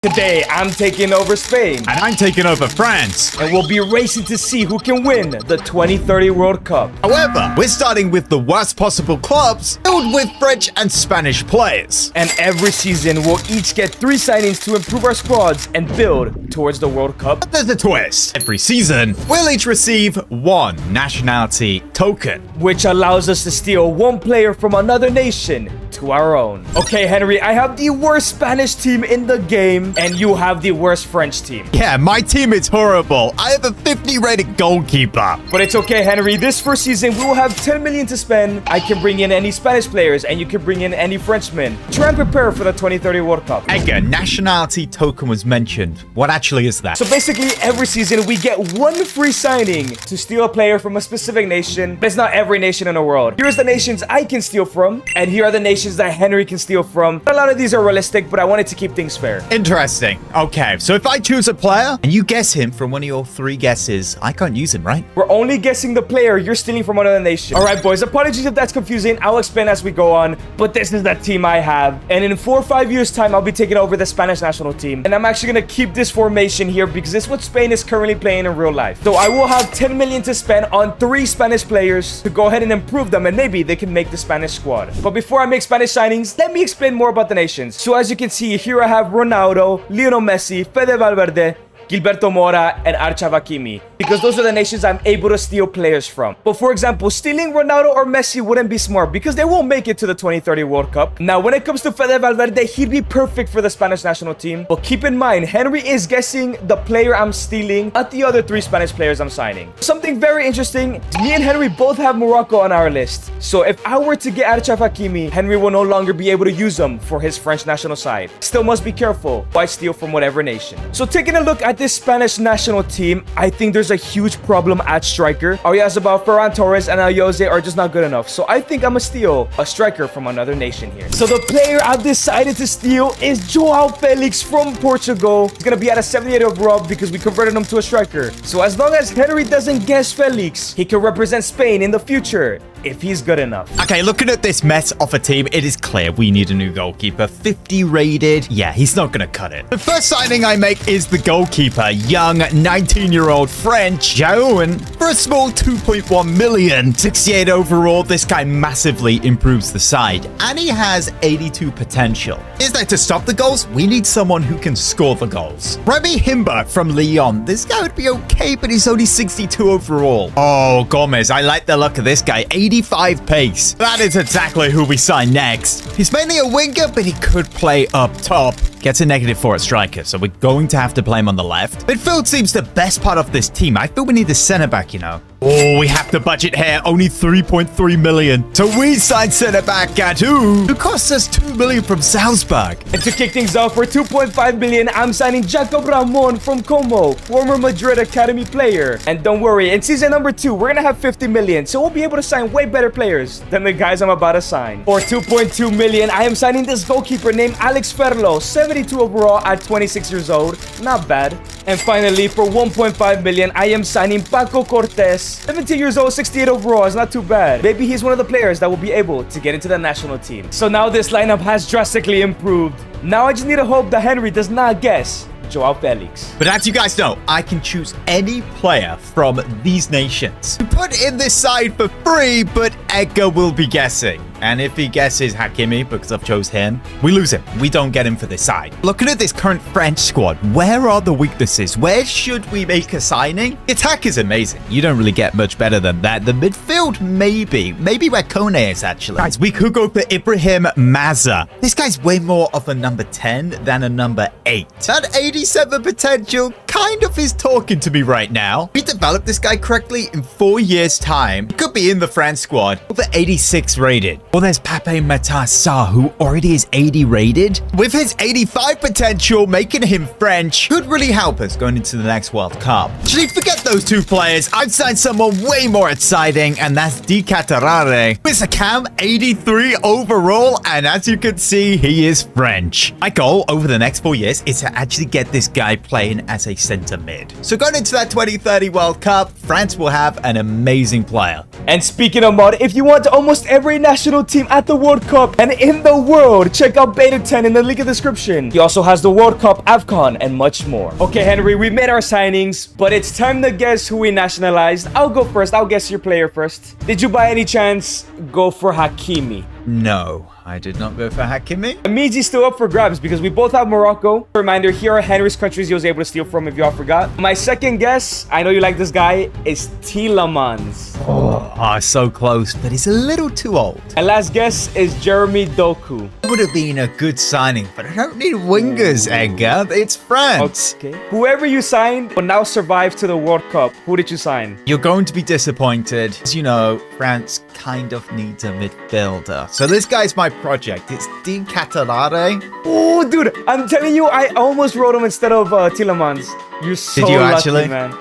Today, I'm taking over Spain. And I'm taking over France. And we'll be racing to see who can win the 2030 World Cup. However, we're starting with the worst possible clubs filled with French and Spanish players. And every season, we'll each get 3 signings to improve our squads and build towards the World Cup. But there's a twist. Every season, we'll each receive 1 nationality token, which allows us to steal 1 player from another nation to our own. Okay, Henry, I have the worst Spanish team in the game, and you have the worst French team. Yeah, my team is horrible. I have a 50 rated goalkeeper. But it's okay, Henry. This first season, we will have 10 million to spend. I can bring in any Spanish players, and you can bring in any Frenchmen. Try and prepare for the 2030 World Cup. Edgar, nationality token was mentioned. What actually is that? So basically, every season, we get 1 free signing to steal a player from a specific nation. But it's not every nation in the world. Here's the nations I can steal from, and here are the nations that Henry can steal from. A lot of these are realistic, but I wanted to keep things fair. Interesting. Okay, so if I choose a player and you guess him from one of your 3 guesses, I can't use him, right? We're only guessing the player you're stealing from another nation. All right, boys, apologies if that's confusing. I'll explain as we go on, but this is the team I have. And in 4 or 5 years' time, I'll be taking over the Spanish national team. And I'm actually going to keep this formation here because this is what Spain is currently playing in real life. So I will have 10 million to spend on 3 Spanish players to go ahead and improve them, and maybe they can make the Spanish squad. But before I make Spanish signings, let me explain more about the nations. So as you can see, here I have Ronaldo, Lionel Messi, Fede Valverde, Gilberto Mora, and Achraf Hakimi, because those are the nations I'm able to steal players from. But for example, stealing Ronaldo or Messi wouldn't be smart because they won't make it to the 2030 World Cup. Now, when it comes to Fede Valverde, he'd be perfect for the Spanish national team. But keep in mind, Henry is guessing the player I'm stealing, not the other 3 Spanish players I'm signing. Something very interesting, me and Henry both have Morocco on our list. So if I were to get Achraf Hakimi, Henry will no longer be able to use him for his French national side. Still must be careful why steal from whatever nation. So taking a look at this Spanish national team, I think there's a huge problem at striker. Oyarzabal, Ferran Torres, and Ayoze are just not good enough. So I think I'm gonna steal a striker from another nation here. So the player I've decided to steal is Joao Felix from Portugal. He's gonna be at a 78 overall because we converted him to a striker. So as long as Henry doesn't guess Felix, he can represent Spain in the future if he's good enough. Okay, looking at this mess of a team, it is clear we need a new goalkeeper. 50 rated. Yeah, he's not going to cut it. The first signing I make is the goalkeeper, young 19-year-old French Jaoun, for a small 2.1 million. 68 overall. This guy massively improves the side, and he has 82 potential. Is that to stop the goals? We need someone who can score the goals. Remy Himber from Lyon. This guy would be okay, but he's only 62 overall. Oh, Gomez. I like the look of this guy. 85 pace. That is exactly who we sign next. He's mainly a winger, but he could play up top. Gets a -4 at striker, so we're going to have to play him on the left. Midfield seems the best part of this team. I feel we need a centre-back, you know. Oh, we have to budget here. Only 3.3 million. So we sign centre-back Gadou, who costs us 2 million from Salzburg. And to kick things off, for 2.5 million, I'm signing Jacob Ramon from Como, former Madrid Academy player. And don't worry, in season number 2, we're gonna have 50 million, so we'll be able to sign way better players than the guys I'm about to sign. For 2.2 million, I am signing this goalkeeper named Alex Ferlo, 72 overall at 26 years old. Not bad. And finally, for 1.5 million, I am signing Paco Cortés, 17 years old, 68 overall. It's not too bad. Maybe he's one of the players that will be able to get into the national team. So now this lineup has drastically improved. Now I just need to hope that Henry does not guess Joao Felix. But as you guys know, I can choose any player from these nations to put in this side for free, but Edgar will be guessing. And if he guesses Hakimi, because I've chose him, we lose him. We don't get him for this side. Looking at this current French squad, where are the weaknesses? Where should we make a signing? The attack is amazing. You don't really get much better than that. The midfield, maybe where Kone is, actually. Guys, we could go for Ibrahim Maza. This guy's way more of a number 10 than a number 8. That 87 potential kind of is talking to me right now. If we develop this guy correctly in 4 years' time, he could be in the France squad with the 86 rated. Well, there's Pape Matar Sarr, who already is 80 rated. With his 85 potential, making him French could really help us going into the next World Cup. Actually, forget those 2 players. I've signed someone way more exciting, and that's Di Catarare. Mr. Cam, 83 overall, and as you can see, he is French. My goal over the next 4 years is to actually get this guy playing as a center mid. So going into that 2030 World Cup, France will have an amazing player. And speaking of mod, if you want almost every national team at the World Cup and in the world, check out Beta 10 in the link in the description. He also has the World Cup, AFCON, and much more. Okay, Henry, we made our signings, but it's time to guess who we nationalized. I'll go first. I'll guess your player first. Did you by any chance go for Hakimi? No, I did not go for Hakimi. Amizi's still up for grabs because we both have Morocco. Reminder, here are Henry's countries he was able to steal from if y'all forgot. My second guess, I know you like this guy, is Tielemans. Oh, so close, but he's a little too old. And last guess is Jeremy Doku. Would have been a good signing, but I don't need wingers, Edgar. It's France. Okay. Whoever you signed will now survive to the World Cup. Who did you sign? You're going to be disappointed. As you know, France kind of needs a midfielder. So this guy's my project. It's Di Catalare. Oh, dude, I'm telling you, I almost wrote him instead of Tielemans. You're so Did you lucky, actually? man.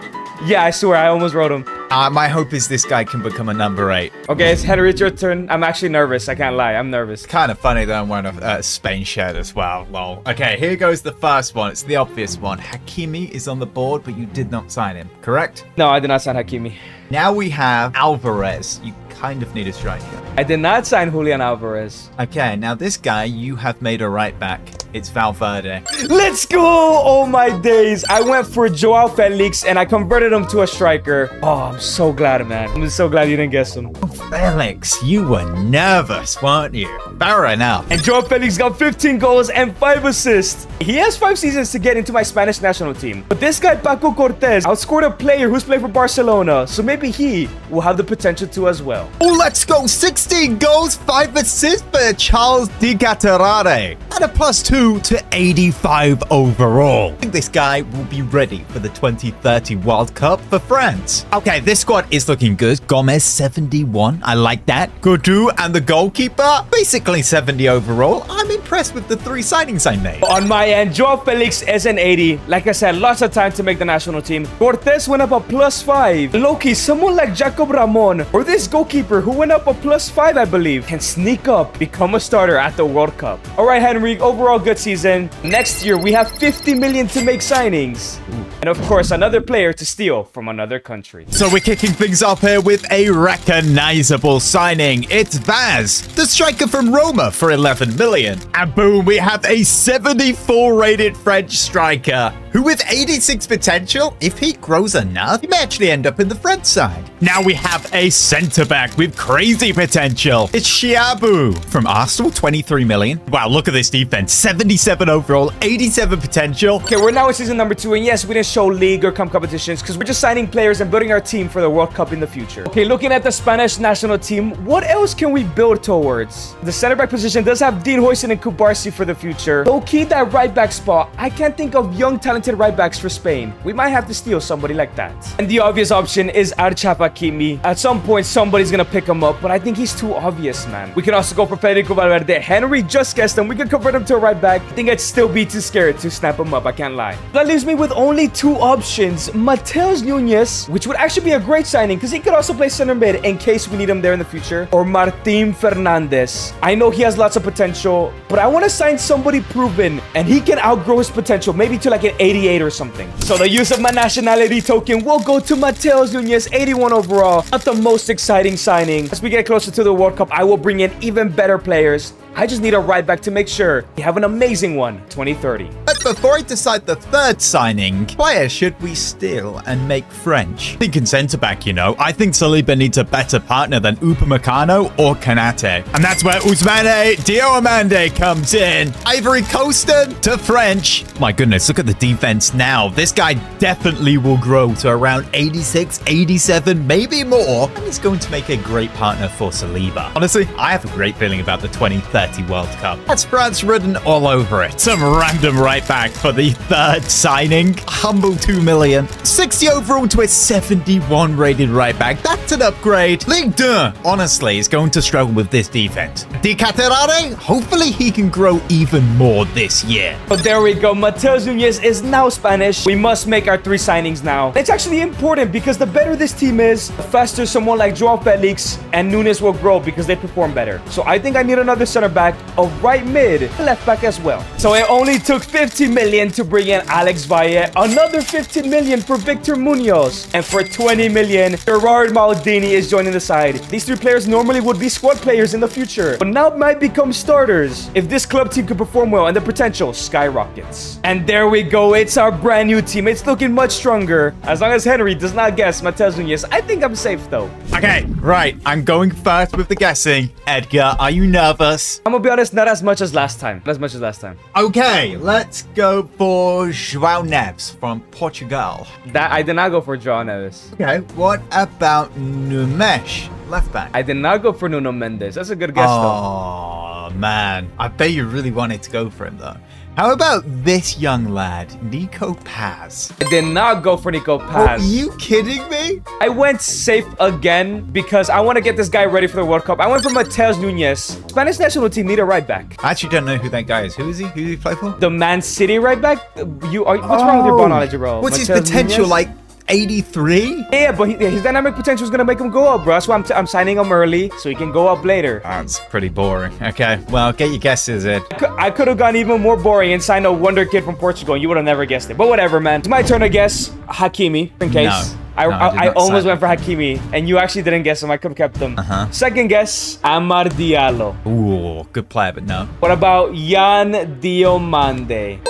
Yeah, I swear, I almost wrote him. My hope is this guy can become a number 8. Okay, it's Henry, it's your turn. I'm actually nervous. I can't lie. I'm nervous. Kind of funny that I'm wearing a Spain shirt as well. Lol. Okay, here goes the first one. It's the obvious one. Hakimi is on the board, but you did not sign him, correct? No, I did not sign Hakimi. Now we have Alvarez. You kind of need a striker. I did not sign Julian Alvarez. Okay, now this guy you have made a right back. It's Valverde. Let's go! Oh my days. I went for Joao Felix and I converted him to a striker. Oh, I'm so glad, man. I'm so glad you didn't guess him. Felix, you were nervous, weren't you? Fair enough. And Joao Felix got 15 goals and 5 assists. He has 5 seasons to get into my Spanish national team. But this guy, Paco Cortez, outscored a player who's played for Barcelona. So maybe he will have the potential to as well. Oh, let's go. 16 goals, 5 assists for Charles Di Catalare. And a +2 to 85 overall. I think this guy will be ready for the 2030 World Cup for France. Okay, this squad is looking good. Gomez, 71. I like that. Godou and the goalkeeper, basically 70 overall. I'm impressed with the 3 signings I made. On my end, Joao Felix is an 80. Like I said, lots of time to make the national team. Cortez went up a +5. Loki, someone like Jacob Ramon or this goalkeeper who went up a +5, I believe, can sneak up, become a starter at the World Cup. All right, Henry, overall good season. Next year, we have 50 million to make signings. And of course, another player to steal from another country. So we're kicking things off here with a recognizable signing. It's Vaz, the striker from Roma for 11 million. And boom, we have a 74 rated French striker who with 86 potential, if he grows enough, he may actually end up in the French side. Now we have a centre-back with crazy potential. It's Chiabu from Arsenal, 23 million. Wow, look at this defense. 77 overall, 87 potential. Okay, we're now in season number 2, and yes, we didn't show league or cup competitions because we're just signing players and building our team for the World Cup in the future. Okay, looking at the Spanish national team, what else can we build towards? The center back position does have Dean Huijsen and Kubarsi for the future. Low-key, that right back spot, I can't think of young, talented right backs for Spain. We might have to steal somebody like that. And the obvious option is Achraf Hakimi. At some point, somebody's gonna pick him up, but I think he's too obvious, man. We can also go for Federico Valverde. Henry just guessed him. We could convert him to a right back. I think I'd still be too scared to snap him up. I can't lie. That leaves me with only 2 options. Mateus Nunes, which would actually be a great signing because he could also play center mid in case we need him there in the future. Or Martin Fernandez. I know he has lots of potential, but I want to sign somebody proven and he can outgrow his potential, maybe to like an 88 or something. So the use of my nationality token will go to Mateus Nunes, 81 overall. Not the most exciting signing. As we get closer to the World Cup, I will bring in even better players. I just need a right back to make sure we have an amazing one 2030. But before I decide the 3rd signing, player should we steal and make French? Thinking centre-back, you know. I think Saliba needs a better partner than Upamecano or Kanate. And that's where Ousmane Diomande comes in. Ivory Coastin to French. My goodness, look at the defense now. This guy definitely will grow to around 86, 87, maybe more. And he's going to make a great partner for Saliba. Honestly, I have a great feeling about the 2030 World Cup. That's France written all over it. Some random right back for the 3rd signing. Humble 2 million. 60 overall to a 71 rated right back. That's an upgrade. Ligue 2, honestly, is going to struggle with this defense. Di Catalare, hopefully he can grow even more this year. But there we go. Mateus Nunes is now Spanish. We must make our 3 signings now. It's actually important because the better this team is, the faster someone like Joao Felix and Nunes will grow because they perform better. So I think I need another center center back, a right mid, a left back as well. So it only took 50 million to bring in Alex Valle, another 15 million for Victor Munoz, and for 20 million, Gerard Maldini is joining the side. These three players normally would be squad players in the future, but now might become starters if this club team could perform well and the potential skyrockets. And there we go. It's our brand new team. It's looking much stronger. As long as Henry does not guess Matheus Nunes, I think I'm safe though. Okay, right. I'm going first with the guessing. Edgar, are you nervous? I'm gonna be honest, not as much as last time. Not as much as last time. Okay, let's go for João Neves from Portugal. That I did not go for João Neves. Okay, what about Numesh, left back? I did not go for Nuno Mendes. That's a good guess though. Oh, man. I bet you really wanted to go for him, though. How about this young lad, Nico Paz? I did not go for Nico Oh, Paz. are you kidding me? I went safe again because I want to get this guy ready for the World Cup. I went for Matheus Nunes. Spanish national team need a right back. I actually don't know who that guy is. Who is he? Who did he play for? The Man City right back? What's wrong with your ball knowledge, bro? What's his Matheus potential, Nunes? like 83? Yeah, but his dynamic potential is going to make him go up, bro. That's why I'm signing him early so he can go up later. That's pretty boring. Okay, well, get your guesses in. I could have gone even more boring and signed a wonder kid from Portugal. And you would have never guessed it. But whatever, man. It's my turn to guess Hakimi, in case. No. I No, I did not almost sign went for Hakimi, and you actually didn't guess him. I could have kept him. Second guess, Amar Diallo. Ooh, good player, but no. What about Yan Diomande?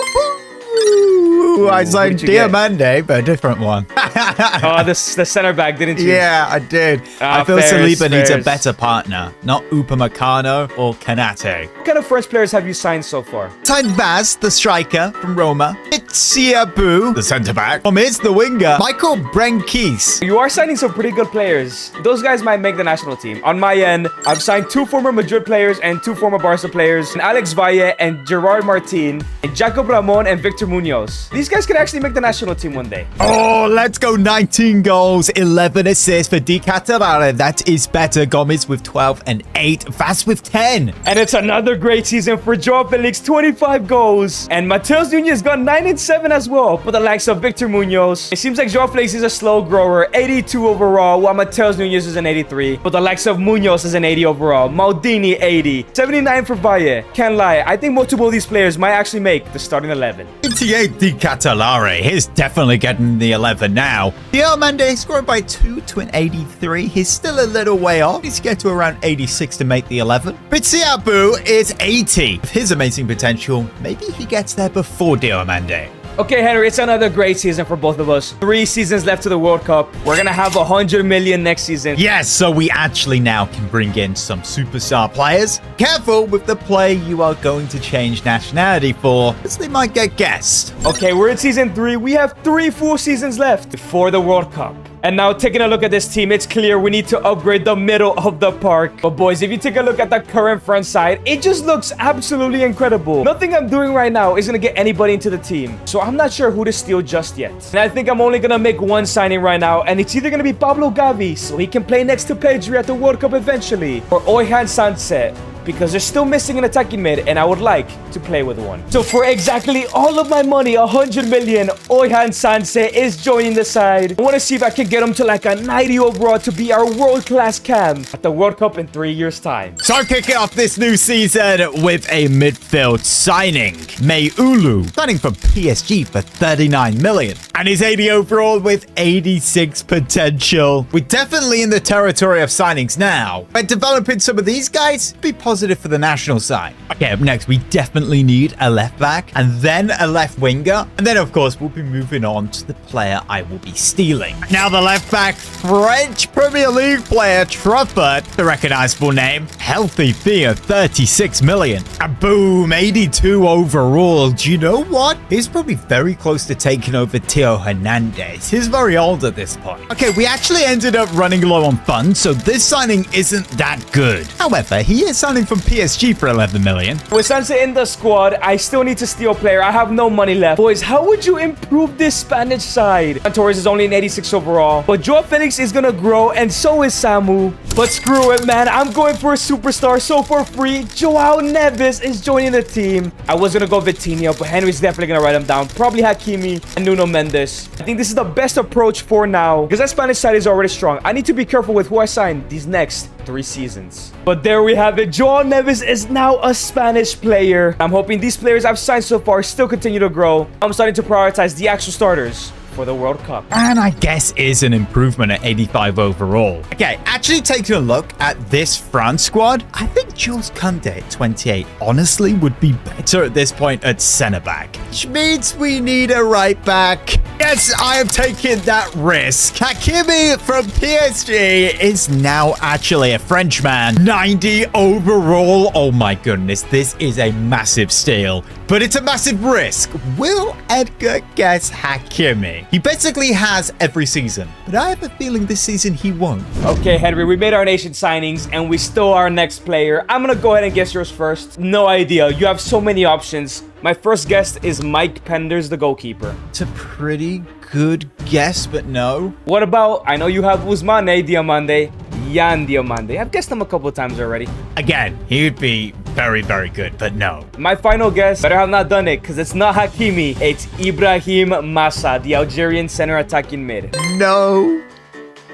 Ooh, I signed who'd you get? Diamande, but a different one. Oh, the center back, didn't you? Yeah, I did. I feel fairs, Saliba needs a fairs. better partner, not Upamecano or Kanate. What kind of French players have you signed so far? Signed Vaz, the striker from Roma. Itsiabu, the centre back. Gomez, the winger. Michael Brenkis. You are signing some pretty good players. Those guys might make the national team. On my end, I've signed 2 former Madrid players and 2 former Barca players, and Alex Valle and Gerard Martin, and Jacob Ramon and Victor Munoz. These guys could actually make the national team one day. Oh, let's go. 19 goals, 11 assists for Di Catalara. That is better. Gomez with 12 and 8. Vaz with 10. And it's another great season for Joao Felix, 25 goals. And Matheus Nunes got 9 and 7 as well. For the likes of Victor Munoz, it seems like Joao Felix is a slow grower, 82 overall, while Matheus Nunes is an 83. But the likes of Munoz is an 80 overall. Maldini, 80. 79 for Valle. Can't lie, I think multiple of these players might actually make the starting 11. 88 Di Catalara. He's definitely getting the 11 now. Diomande scored by 2 to an 83. He's still a little way off. Needs to get to around 86 to make the 11. Bitsiabu is 80. With his amazing potential, maybe he gets there before Diomande. Okay, Henry, it's another great season for both of us. 3 seasons left to the World Cup. We're gonna have 100 million next season. Yes, so we actually now can bring in some superstar players. Careful with the play you are going to change nationality for, because they might get guessed. Okay, we're in season 3. We have 3 full seasons left before the World Cup. And now taking a look at this team, it's clear we need to upgrade the middle of the park. But boys, if you take a look at the current front side, it just looks absolutely incredible. Nothing I'm doing right now is going to get anybody into the team. So I'm not sure who to steal just yet. And I think I'm only going to make one signing right now. And it's either going to be Pablo Gavi, so he can play next to Pedri at the World Cup eventually. Or Oyhan Sanse, because they're still missing an attacking mid, and I would like to play with one. So for exactly all of my money, 100 million, Oyhan Sanse is joining the side. I want to see if I can get him to like a 90 overall to be our world-class cam at the World Cup in 3 years' time. So kicking off this new season with a midfield signing. Mayulu, signing from PSG for 39 million. And he's 80 overall with 86 potential. We're definitely in the territory of signings now. By developing some of these guys, be positive for the national side. Okay, up next, we definitely need a left back and then a left winger. And then, of course, we'll be moving on to the player I will be stealing. Now, the left back, French Premier League player Truffert, the recognizable name, healthy fee of 36 million. And boom, 82 overall. Do you know what? He's probably very close to taking over Theo Hernandez. He's very old at this point. Okay, we actually ended up running low on funds, so this signing isn't that good. However, he is signing from PSG for 11 million. With Sanse in the squad, I still need to steal a player. I have no money left. Boys, how would you improve this Spanish side? Torres is only an 86 overall, but Joao Felix is gonna grow, and so is Samu. But screw it, man. I'm going for a superstar, so for free, Joao Neves is joining the team. I was gonna go Vitinha, but Henry's definitely gonna write him down. Probably Hakimi and Nuno Mendes. I think this is the best approach for now, because that Spanish side is already strong. I need to be careful with who I sign these next 3 seasons. But there we have it. Joao Neves is now a Spanish player. I'm hoping these players I've signed so far still continue to grow. I'm starting to prioritize the actual starters for the World Cup. And I guess is an improvement at 85 overall. Okay, actually taking a look at this France squad, I think Jules Koundé at 28 honestly would be better at this point at centre back, which means we need a right back. Yes, I have taken that risk. Hakimi from PSG is now actually a Frenchman. 90 overall. Oh my goodness, this is a massive steal, but it's a massive risk. Will Edgar guess Hakimi? He basically has every season, but I have a feeling this season he won't. Okay, Henry, we made our nation signings and we stole our next player. I'm gonna go ahead and guess yours first. No idea. You have so many options. My first guess is Mike Penders, the goalkeeper. It's a pretty good guess, but no. What about, I know you have Ousmane Diomande, Yan Diomande. I've guessed him a couple times already. Again, he would be very, very good, but no. My final guess, better have not done it, because it's not Hakimi. It's Ibrahim Massa, the Algerian center attacking mid. No.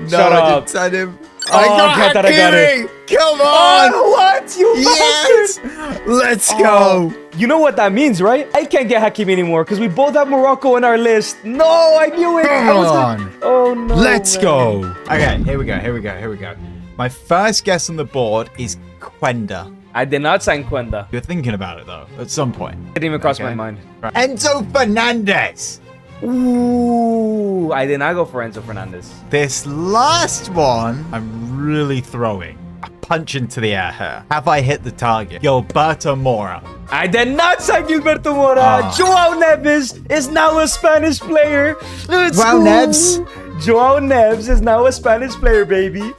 Shut I up. didn't sign him. Oh, I God, I got it. Come on. Oh, what? You Yes. bastard. Let's go. Oh, you know what that means, right? I can't get Hakimi anymore because we both have Morocco in our list. No, I knew it. Come on. Oh, no. Let's man. go. Okay, here we go. My first guess on the board is Quenda. I did not sign Quenda. You're thinking about it, though, at some point. It didn't even cross Okay. my mind. Right. Enzo Fernandez. Ooh, I did not go for Enzo Fernandez. This last one, I'm really throwing a punch into the air here. Have I hit the target? Gilberto Mora. I did not sign Gilberto Mora. Ah. Joao Neves is now a Spanish player. Let's Joao go. Neves? Joao Neves is now a Spanish player, baby.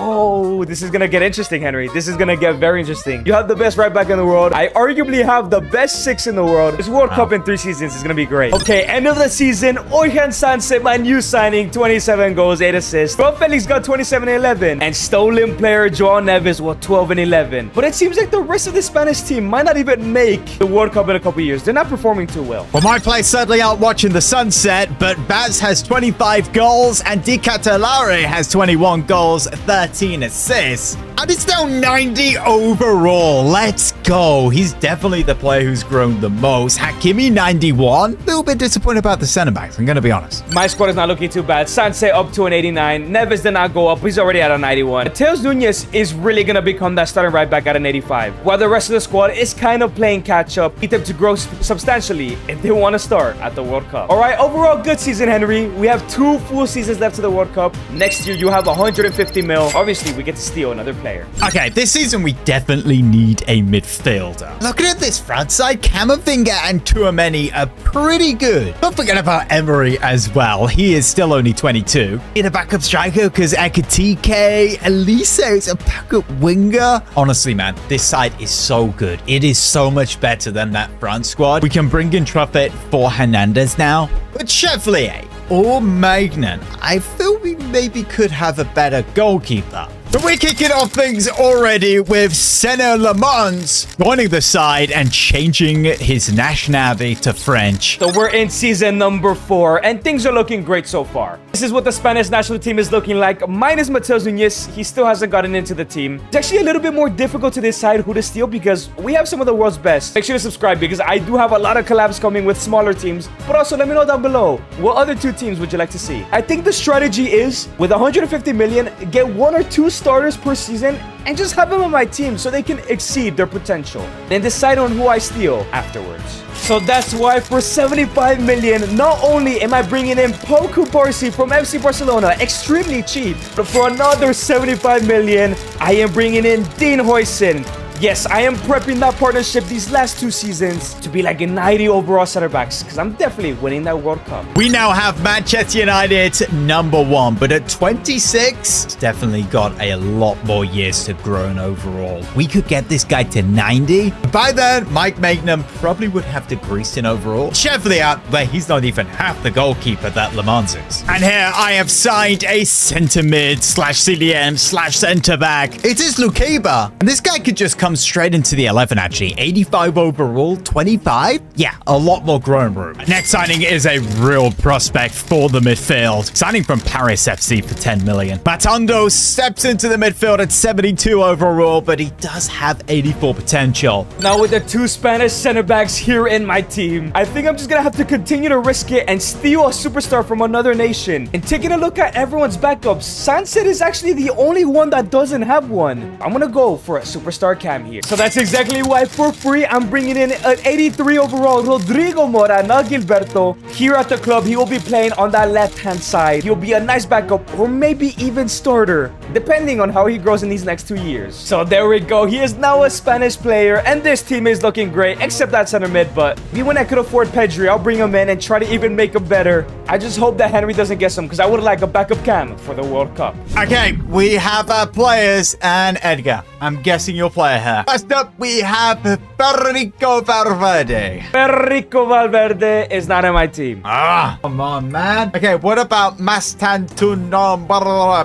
Oh, this is gonna get interesting, Henry. This is gonna get very interesting. You have the best right back in the world. I arguably have the best 6 in the world. This World Cup in 3 seasons is gonna be great. Okay, end of the season. Orhan Sanse, my new signing, 27 goals, 8 assists. Bro Felix got 27 and 11. And stolen player Joao Neves was 12 and 11. But it seems like the rest of the Spanish team might not even make the World Cup in a couple years. They're not performing too well. Well, my play certainly out watching the sunset, but Baz has 25 goals and Di Catalare has 21 goals, 13 assists. And it's now 90 overall. Let's go. He's definitely the player who's grown the most. Hakimi, 91. A little bit disappointed about the center backs, I'm going to be honest. My squad is not looking too bad. Sanse up to an 89. Neves did not go up. He's already at an 91. Mateus Nunes is really going to become that starting right back at an 85. While the rest of the squad is kind of playing catch up. Need them to grow substantially if they want to start at the World Cup. All right, overall good season, Henry. We have 2 full seasons left to the World Cup. Next year, you have 150 mil. Obviously, we get to steal another player. Okay, this season we definitely need a midfielder. Looking at this front side, Camavinga and Tchouaméni are pretty good. Don't forget about Emery as well. He is still only 22. In a backup striker because Ekitike, Elise is a backup winger. Honestly, man, this side is so good. It is so much better than that front squad. We can bring in Truffet for Hernandez now. But Chevalier or Magnan, I feel we maybe could have a better goalkeeper. But we're kicking off things already with Senna Lamont joining the side and changing his nationality to French. So we're in season number 4, and things are looking great so far. This is what the Spanish national team is looking like, minus Mateus Nunes. He still hasn't gotten into the team. It's actually a little bit more difficult to decide who to steal because we have some of the world's best. Make sure to subscribe because I do have a lot of collabs coming with smaller teams, but also let me know down below, what other 2 teams would you like to see? I think the strategy is, with 150 million, get 1 or 2 starters per season and just have them on my team so they can exceed their potential. Then decide on who I steal afterwards. So that's why for 75 million, not only am I bringing in Pau Cubarsí from FC Barcelona, extremely cheap, but for another 75 million, I am bringing in Dean Huijsen. Yes, I am prepping that partnership these last 2 seasons to be like a 90 overall center backs because I'm definitely winning that World Cup. We now have Manchester United #1, but at 26, it's definitely got a lot more years to grow in overall. We could get this guy to 90. By then, Mike Magnum probably would have to grease in overall. Chevalier, but he's not even half the goalkeeper that Le Mans is. And here I have signed a centre mid /CDM/centre back. It is Lukeba, and this guy could just come comes straight into the 11, actually. 85 overall, 25? Yeah, a lot more growing room. Next signing is a real prospect for the midfield. Signing from Paris FC for 10 million. Matondo steps into the midfield at 72 overall, but he does have 84 potential. Now with the 2 Spanish center backs here in my team, I think I'm just gonna have to continue to risk it and steal a superstar from another nation. And taking a look at everyone's backups, Sunset is actually the only one that doesn't have one. I'm gonna go for a superstar cam here. So that's exactly why for free I'm bringing in an 83 overall Rodrigo Mora, not Gilberto. Here at the club, he will be playing on that left-hand side. He'll be a nice backup or maybe even starter, depending on how he grows in these next 2 years. So there we go. He is now a Spanish player, and this team is looking great, except that center mid. But me, when I could afford Pedri, I'll bring him in and try to even make him better. I just hope that Henry doesn't get some, because I would like a backup cam for the World Cup. Okay, we have our players, and Edgar, I'm guessing you'll play here. First up, we have Federico Valverde. Federico Valverde is not in my team. Ah, come on, man. Okay, what about Mastantuno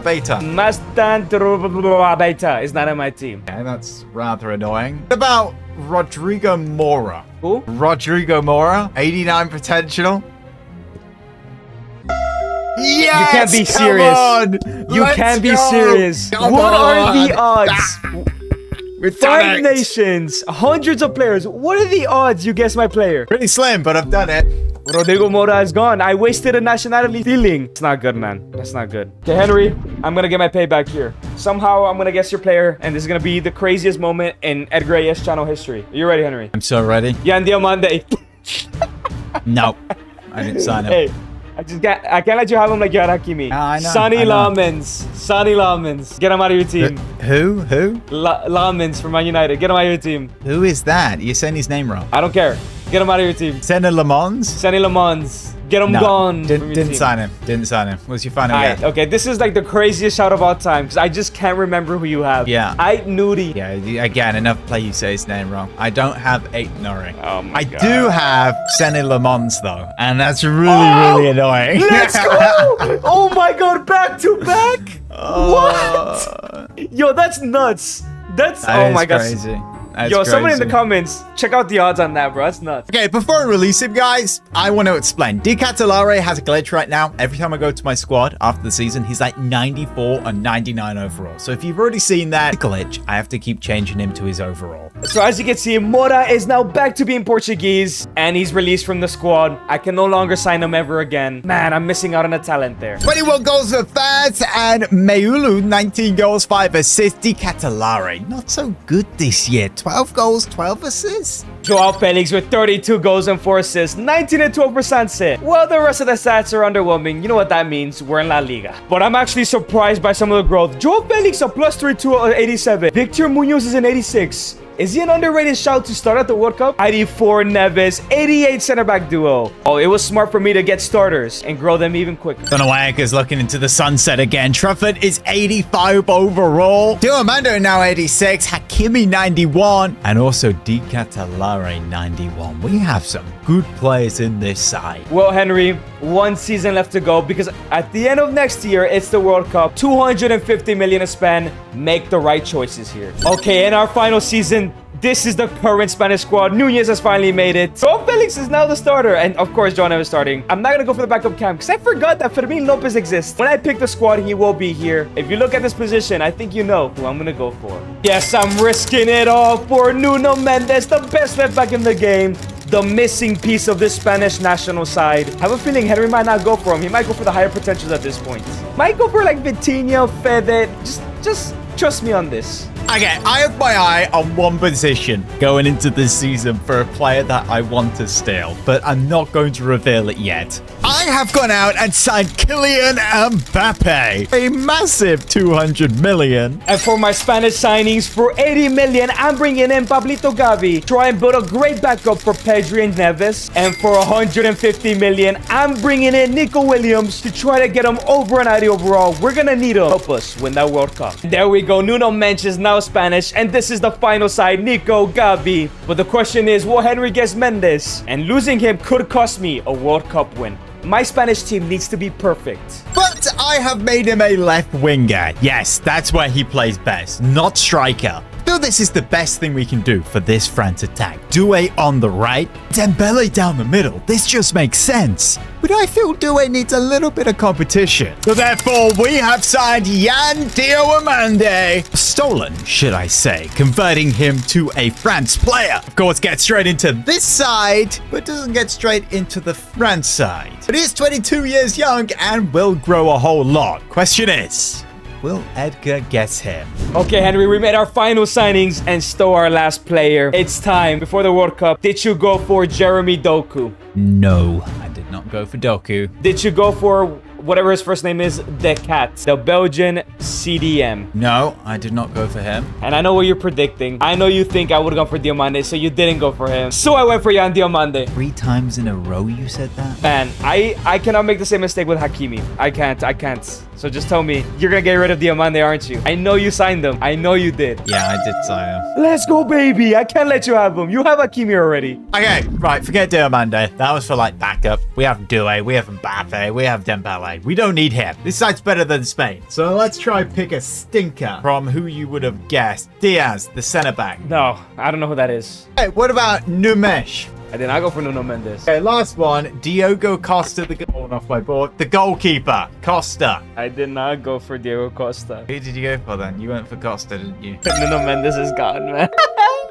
Beta? Mastan Beta is not in my team. Okay, that's rather annoying. What about Rodrigo Mora? Who? Rodrigo Mora, 89 potential. Yes, You can't be come serious. on. You Let's can't be go. serious. Come What are the on. odds? We've done 5 it. nations, hundreds of players. What are the odds you guess my player? Pretty slim, but I've done it. Rodrigo Mora is gone. I wasted a nationality stealing. It's not good, man. That's not good. Okay, Henry, I'm gonna get my payback here. Somehow, I'm gonna guess your player, and this is gonna be the craziest moment in Edgar AS channel history. Are you ready, Henry? I'm so ready. Yan Diamande. No, I didn't sign him. Hey, I can't let you have him like you had Hakimi. I know, Sonny I know. Lamens. Sonny Lamens. Get him out of your team. Who? Lamens from Man United. Get him out of your team. Who is that? You're saying his name wrong. I don't care. Get him out of your team. Senna Lamons? Sonny Lamens. Get him No, gone. from your didn't team. sign him. Didn't sign him. What's your final Alright, guess? okay, this is like the craziest shout of all time because I just can't remember who you have. Yeah. Ait Nuri. Yeah, again, enough play you say his name wrong. I don't have 8 Nori. Oh my I God. do have Senna Lamons though, and that's really annoying. Let's go! Oh my god, back to back? What? Yo, that's nuts. That's That oh is my god. crazy. That's Yo, someone in the crazy. comments, check out the odds on that, bro. That's nuts. Okay, before I release him, guys, I want to explain. Di Catalare has a glitch right now. Every time I go to my squad after the season, he's like 94 and 99 overall. So if you've already seen that glitch, I have to keep changing him to his overall. So as you can see, Mora is now back to being Portuguese and he's released from the squad. I can no longer sign him ever again. Man, I'm missing out on a talent there. 21 goals for Faz and Meulu, 19 goals, 5 assists. Di Catalare, not so good this year. 12 goals, 12 assists. Joao Felix with 32 goals and 4 assists, 19 and 12% sit. Well, the rest of the stats are underwhelming. You know what that means. We're in La Liga. But I'm actually surprised by some of the growth. Joao Felix a plus 32 87. Victor Munoz is an 86. Is he an underrated shout to start at the World Cup? 84 Neves, 88 center back duo. Oh, it was smart for me to get starters and grow them even quicker. Donowaek is looking into the sunset again. Trufford is 85 overall. Diomando now 86. Hakimi 91. And also Di Catalare 91. We have some good players in this side. Well, Henry, 1 season left to go because at the end of next year, it's the World Cup. 250 million to spend. Make the right choices here. Okay, in our final season, this is the current Spanish squad. Nunez has finally made it. So Felix is now the starter. And of course, John is starting. I'm not going to go for the backup cam because I forgot that Fermin Lopez exists. When I pick the squad, he will be here. If you look at this position, I think you know who I'm going to go for. Yes, I'm risking it all for Nuno Mendes, the best left back in the game. The missing piece of this Spanish national side. I have a feeling Henry might not go for him. He might go for the higher potentials at this point. Might go for like Vitinha, Fede. Just trust me on this. Okay, I have my eye on one position going into this season for a player that I want to steal, but I'm not going to reveal it yet. I have gone out and signed Kylian Mbappe, a massive 200 million. And for my Spanish signings, for 80 million, I'm bringing in Pablito Gavi. Try and build a great backup for Pedri and Neves. And for 150 million, I'm bringing in Nico Williams to try to get him over an 90 overall. We're gonna need him. Help us win that World Cup. There we go. Nuno Mendes is now Spanish, and this is the final side, Nico Gavi. But the question is, will Henry guess Mendes? And losing him could cost me a World Cup win. My Spanish team needs to be perfect. But I have made him a left winger. Yes, that's where he plays best, not striker. feel this is the best thing we can do for this France attack. Doué on the right, Dembele down the middle. This just makes sense. But I feel Doué needs a little bit of competition. So therefore, we have signed Yan Diomande. Stolen, should I say, converting him to a France player. Of course, gets straight into this side, but doesn't get straight into the France side. But he is 22 years young and will grow a whole lot. Question is, will Edgar get him? Okay, Henry, we made our final signings and stole our last player. It's time. Before the World Cup, did you go for Jeremy Doku? No, I did not go for Doku. Did you go for whatever his first name is, the Cat, the Belgian CDM? No, I did not go for him. And I know what you're predicting. I know you think I would have gone for Diomande, so you didn't go for him. So I went for Yan Diomande. 3 times in a row you said that? Man, I cannot make the same mistake with Hakimi. I can't. So just tell me, you're gonna get rid of Diomande, aren't you? I know you signed him. I know you did. Yeah, I did sign him. Let's go, baby. I can't let you have him. You have Hakimi already. Okay, right, forget Diomande. That was for like backup. We have Doué, we have Mbappe, we have Dembele. We don't need him. This side's better than Spain. So let's try pick a stinker from who you would have guessed. Diaz, the center back. No, I don't know who that is. Hey, what about Numesh? I did not go for Nuno Mendes. Okay, last one. Diogo Costa, the goal off my board. The goalkeeper, Costa. I did not go for Diego Costa. Who did you go for then? You went for Costa, didn't you? Nuno Mendes is gone, man.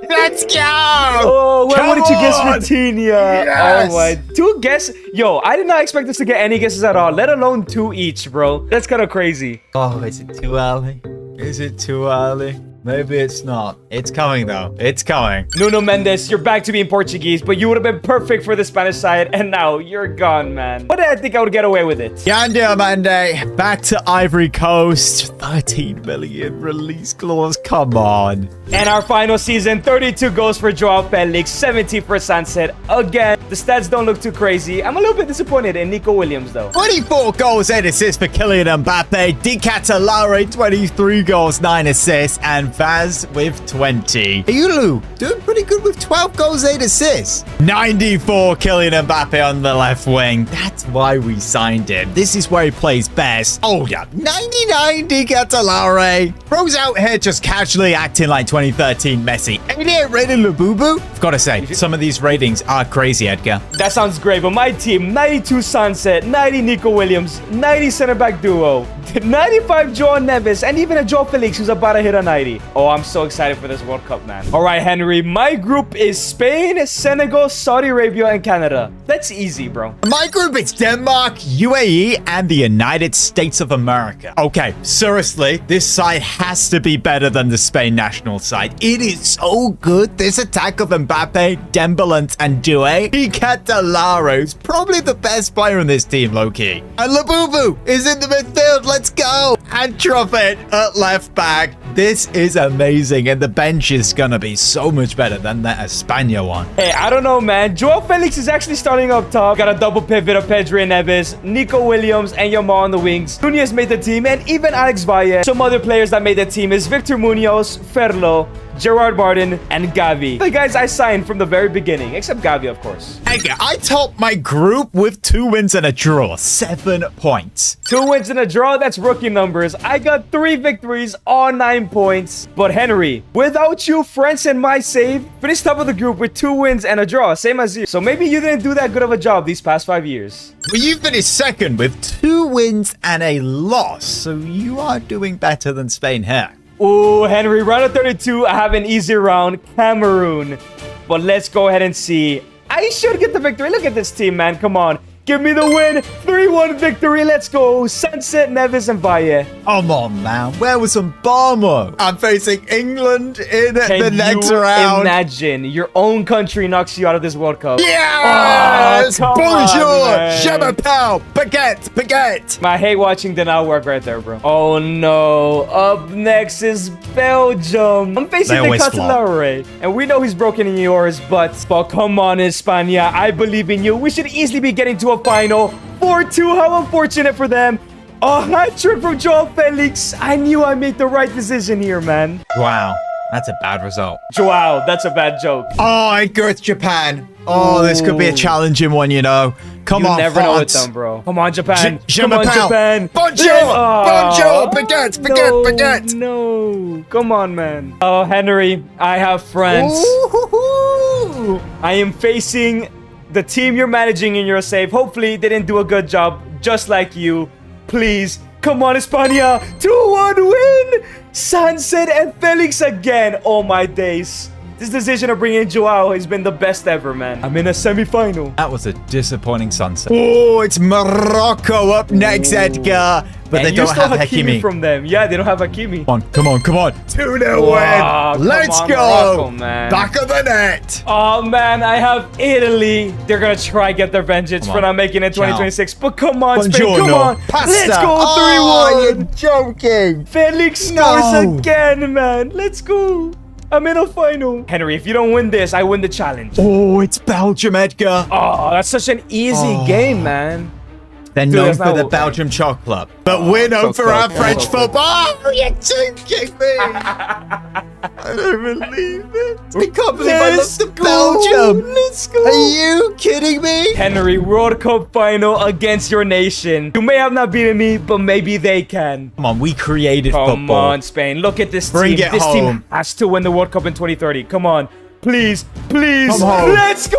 Let's go! Oh, what did you guess for Rafinha? Yes! Oh my, 2 guesses. Yo, I did not expect us to get any guesses at all, let alone 2 each, bro. That's kind of crazy. Oh, is it too early? Is it too early? Maybe it's not. It's coming though. It's coming. Nuno Mendes, you're back to being Portuguese, but you would have been perfect for the Spanish side, and now you're gone, man. But I think I would get away with it. Yan Diomande, back to Ivory Coast. 13 million release clause. Come on. And our final season, 32 goals for Joao Felix, 70 for Sunset. Again, the stats don't look too crazy. I'm a little bit disappointed in Nico Williams, though. 24 goals, 8 assists for Kylian Mbappe. Di Catalare, 23 goals, 9 assists. And Vaz with 20. Ayulu doing pretty good with 12 goals, 8 assists. 94 Kylian Mbappe on the left wing. That's why we signed him. This is where he plays best. Oh yeah, 99 Di Catalare. Bro's out here just casually acting like 2013 Messi. 88 rated Labubu. I've got to say, some of these ratings are crazy, Edgar. That sounds great, but my team, 92 Sunset, 90 Nico Williams, 90 center back duo, 95 Joao Neves, and even a Joao Felix who's about to hit a 90. Oh, I'm so excited for this World Cup, man. All right, Henry, my group is Spain, Senegal, Saudi Arabia, and Canada. That's easy, bro. My group is Denmark, UAE, and the United States of America. Okay, seriously, this side has to be better than the Spain national side. It is so good. This attack of Mbappe, Dembele, and Doué. Catalaro is probably the best player in this team, low-key. And Labubu is in the midfield. Let's go. And Truffet at left back. This is amazing, and the bench is gonna be so much better than that Espana one. Hey, I don't know, man. Joao Felix is actually starting up top. Got a double pivot of Pedri and Neves, Nico Williams, and Yamal on the wings. Nunez made the team, and even Alex Valle. Some other players that made the team is Victor Munoz, Ferlo, Gerard Martin, and Gavi. The guys I signed from the very beginning, except Gavi, of course. Edgar, I topped my group with 2 wins and a draw. 7 points. 2 wins and a draw, that's rookie numbers. I got 3 victories, all 9 points. But Henry, without you, France and my save, finished top of the group with 2 wins and a draw, same as you. So maybe you didn't do that good of a job these past 5 years. Well, you finished second with 2 wins and a loss. So you are doing better than Spain here. Ooh, Henry, round of 32, I have an easy round, Cameroon. But let's go ahead and see. I should get the victory. Look at this team, man. Come on. Give me the win. 3-1 victory. Let's go. Sunset, Neves, and Valle. Come on, man. Where was Mbamo? I'm facing England in the next round. Imagine your own country knocks you out of this World Cup. Yes! Oh, bonjour! Je m'appelle Baguette! I hate watching the now work right there, bro. Oh, no. Up next is Belgium. I'm facing the Catalare. And we know he's broken in yours, but come on, Espana. I believe in you. We should easily be getting to a final. 4-2. How unfortunate for them. A hat-trick from Joao Felix. I knew I made the right decision here, man. Wow. That's a bad result. Joao, that's a bad joke. Oh, Edgar, it's Japan. Oh, this could be a challenging one, you know. Come you on, never know with France. them, bro. Come on, Japan. Je Come on, m'appelle. Japan. Bonjour. Oh, Bonjour. Baguette. No. Come on, man. Oh, Henry, I have France. Ooh. I am facing the team you're managing in your save. Hopefully, they didn't do a good job, just like you. Please. Come on, España. 2-1 win. Sunset and Felix again. Oh, my days. This decision of bringing Joao has been the best ever, man. I'm in a semi-final. That was a disappointing sunset. Oh, it's Morocco up next, Edgar. But And they you don't still have Hakimi Hakimi. from them. Yeah, they don't have Hakimi. Come on. 2-0 Wow, win. come Let's on, go. Morocco, man. Back of the net. Oh, man, I have Italy. They're going to try get their vengeance Come for on. not making it Ciao. 2026. But come on, Spain, Buongiorno. come on. Pasta. Let's go, 3-1. Oh, you're joking. Felix No. scores again, man. Let's go. I'm in a final. Henry, if you don't win this, I win the challenge. Oh, it's Belgium, Edgar. Oh, that's such an easy game, man. They're Dude, known that's for not the what- Belgium chocolate. But we're known so for our close, French so close. football. Oh, you're joking me. I don't believe it. I can't believe I lost to Belgium. Let's go. Are you kidding me? Henry, World Cup final against your nation. You may have not beaten me, but maybe they can. Come on, we created Come football. on, Spain. Look at this Bring team. it This team home. has to win the World Cup in 2030. Come on. Please. Come home. Let's go.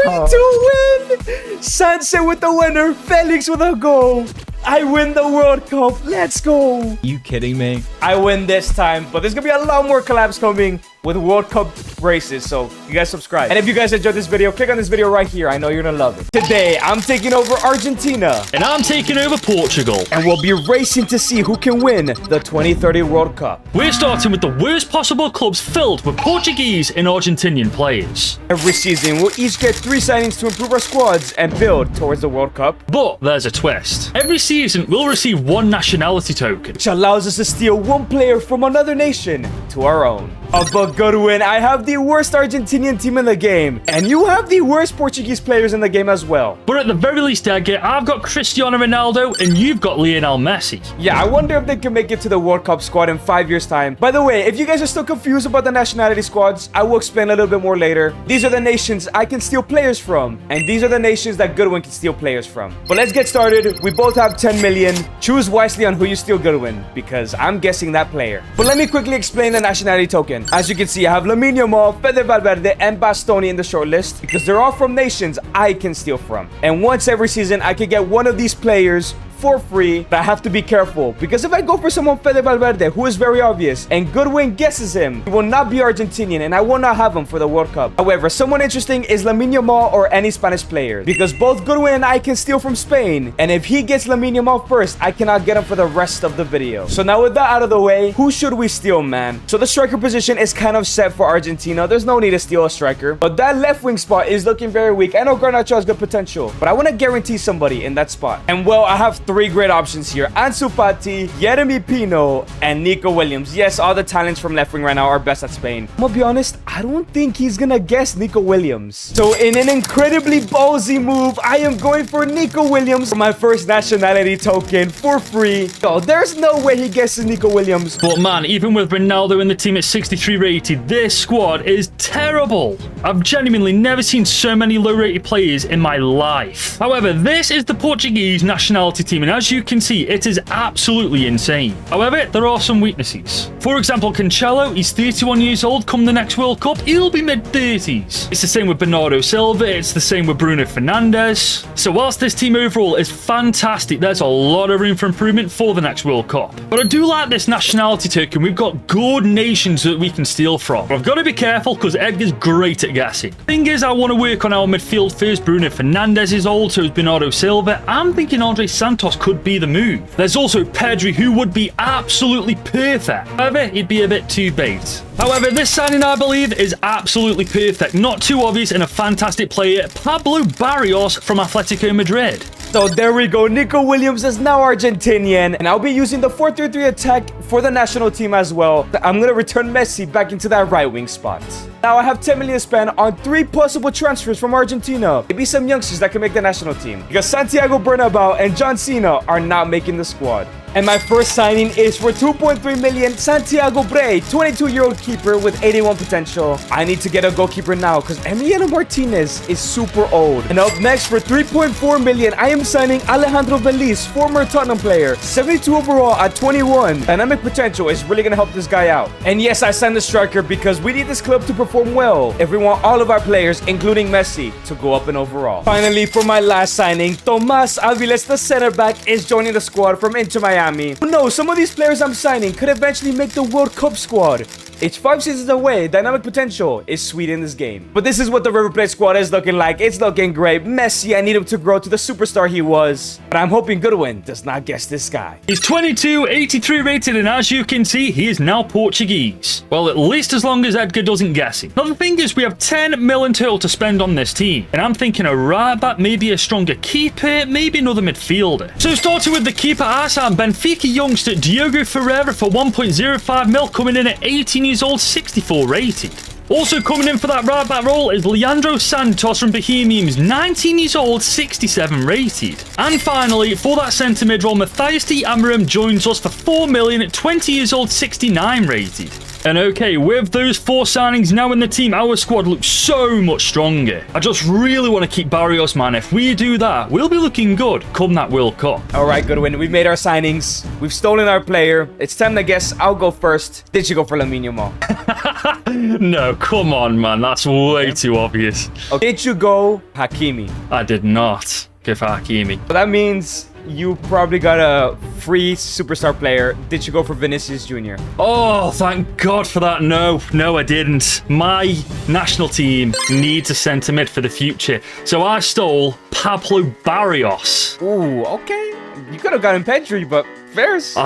3-2 win. Sunset with the winner. Felix with a goal. I win the World Cup. Let's go. You kidding me? I win this time, but there's gonna be a lot more collabs coming with World Cup races, so you guys subscribe. And if you guys enjoyed this video, click on this video right here. I know you're gonna love it. Today, I'm taking over Argentina, And I'm taking over Portugal. and we'll be racing to see who can win the 2030 World Cup. We're starting with the worst possible clubs filled with Portuguese and Argentinian players. Every season, we'll each get 3 signings to improve our squads and build towards the World Cup, But there's a twist. Every season, we'll receive one nationality token. which allows us to steal one player from another nation to our own. But Goodwin, I have the worst Argentinian team in the game, and you have the worst Portuguese players in the game as well. But at the very least, Edgar, I've got Cristiano Ronaldo and you've got Lionel Messi. Yeah, I wonder if they can make it to the World Cup squad in 5 years' time. By the way, if you guys are still confused about the nationality squads, I will explain a little bit more later. These are the nations I can steal players from, and these are the nations that Goodwin can steal players from. But let's get started. We both have 10 million. Choose wisely on who you steal Goodwin, because I'm guessing that player. But let me quickly explain the nationality token. As you can see, I have Lamine Yamal, Fede Valverde, and Bastoni in the shortlist, because they're all from nations I can steal from. And once every season, I can get one of these players for free, but I have to be careful, because if I go for someone Fede Valverde, who is very obvious, and Goodwin guesses him, he will not be Argentinian, and I will not have him for the World Cup. However, someone interesting is Lamine Yamal or any Spanish player, because both Goodwin and I can steal from Spain, and if he gets Lamine Yamal first, I cannot get him for the rest of the video. So now with that out of the way, who should we steal, man? So the striker position is kind of set for Argentina. There's no need to steal a striker, but that left wing spot is looking very weak. I know Garnacho has good potential, but I want to guarantee somebody in that spot. And well, I have 3 great options here: Ansu Fati, Yeremy Pino, and Nico Williams. Yes, all the talents from left wing right now are best at Spain. I'm gonna be honest, I don't think he's gonna guess Nico Williams. So in an incredibly ballsy move, I am going for Nico Williams for my first nationality token for free. Oh, there's no way he guesses Nico Williams. But man, even with Ronaldo in the team at 63 rated, this squad is terrible. I've genuinely never seen so many low rated players in my life. However, this is the Portuguese nationality team, and as you can see, it is absolutely insane. However, there are some weaknesses. For example, Cancelo, he's 31 years old. Come the next World Cup, he'll be mid-30s. It's the same with Bernardo Silva, it's the same with Bruno Fernandes. So whilst this team overall is fantastic, there's a lot of room for improvement for the next World Cup. But I do like this nationality token. We've got good nations that we can steal from. But I've got to be careful because Edgar's great at guessing. Thing is, I want to work on our midfield first. Bruno Fernandes is old, so is Bernardo Silva. I'm thinking Andre Santos could be the move. There's also Pedri, who would be absolutely perfect. However, he'd be a bit too bait. However, this signing, I believe, is absolutely perfect. Not too obvious and a fantastic player, Pablo Barrios from Atletico Madrid. So there we go. Nico Williams is now Argentinian, and I'll be using the 4-3-3 attack for the national team as well. I'm going to return Messi back into that right wing spot. Now I have 10 million to spend on 3 possible transfers from Argentina. Maybe some youngsters that can make the national team, because Santiago Bernabeu and John Cena are not making the squad. And my first signing is for 2.3 million, Santiago Bray, 22-year-old keeper with 81 potential. I need to get a goalkeeper now because Emiliano Martinez is super old. And up next for 3.4 million, I am signing Alejandro Beliz, former Tottenham player, 72 overall at 21. Dynamic potential is really going to help this guy out. And yes, I signed the striker because we need this club to perform well if we want all of our players, including Messi, to go up in overall. Finally, for my last signing, Tomas Aviles, the center back, is joining the squad from Inter Miami. No, some of these players I'm signing could eventually make the World Cup squad. It's 5 seasons away. Dynamic potential is sweet in this game. But this is what the River Plate squad is looking like. It's looking great. Messi, I need him to grow to the superstar he was. But I'm hoping Goodwin does not guess this guy. He's 22, 83 rated, and as you can see, he is now Portuguese. Well, at least as long as Edgar doesn't guess it. Now, the thing is, we have 10 mil in total to spend on this team. And I'm thinking a right back, maybe a stronger keeper, maybe another midfielder. So starting with the keeper, I signed Benfica youngster Diogo Ferreira for 1.05 mil, coming in at 18 years old, 64 rated. Also coming in for that right back role is Leandro Santos from Bohemians, 19 years old, 67 rated. And finally, for that centre mid role, Matthias D. Amarim joins us for 4 million at 20 years old, 69 rated. And okay, with those 4 signings now in the team, our squad looks so much stronger. I just really want to keep Barrios, man. If we do that, we'll be looking good come that World Cup. All right, Goodwin, we've made our signings. We've stolen our player. It's time to guess. I'll go first. Did you go for Lamine Yamal? No, come on, man. That's way too obvious. Okay. Did you go Hakimi? I did not go for Hakimi. So that means you probably got a free superstar player. Did you go for Vinicius Jr.? Oh, thank God for that. No, I didn't. My national team needs a centre mid for the future. So I stole Pablo Barrios. Ooh, okay. You could have gotten Pedri, but fairs.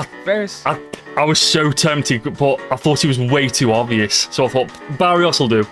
I was so tempted, but I thought he was way too obvious. So I thought, Barrios will do.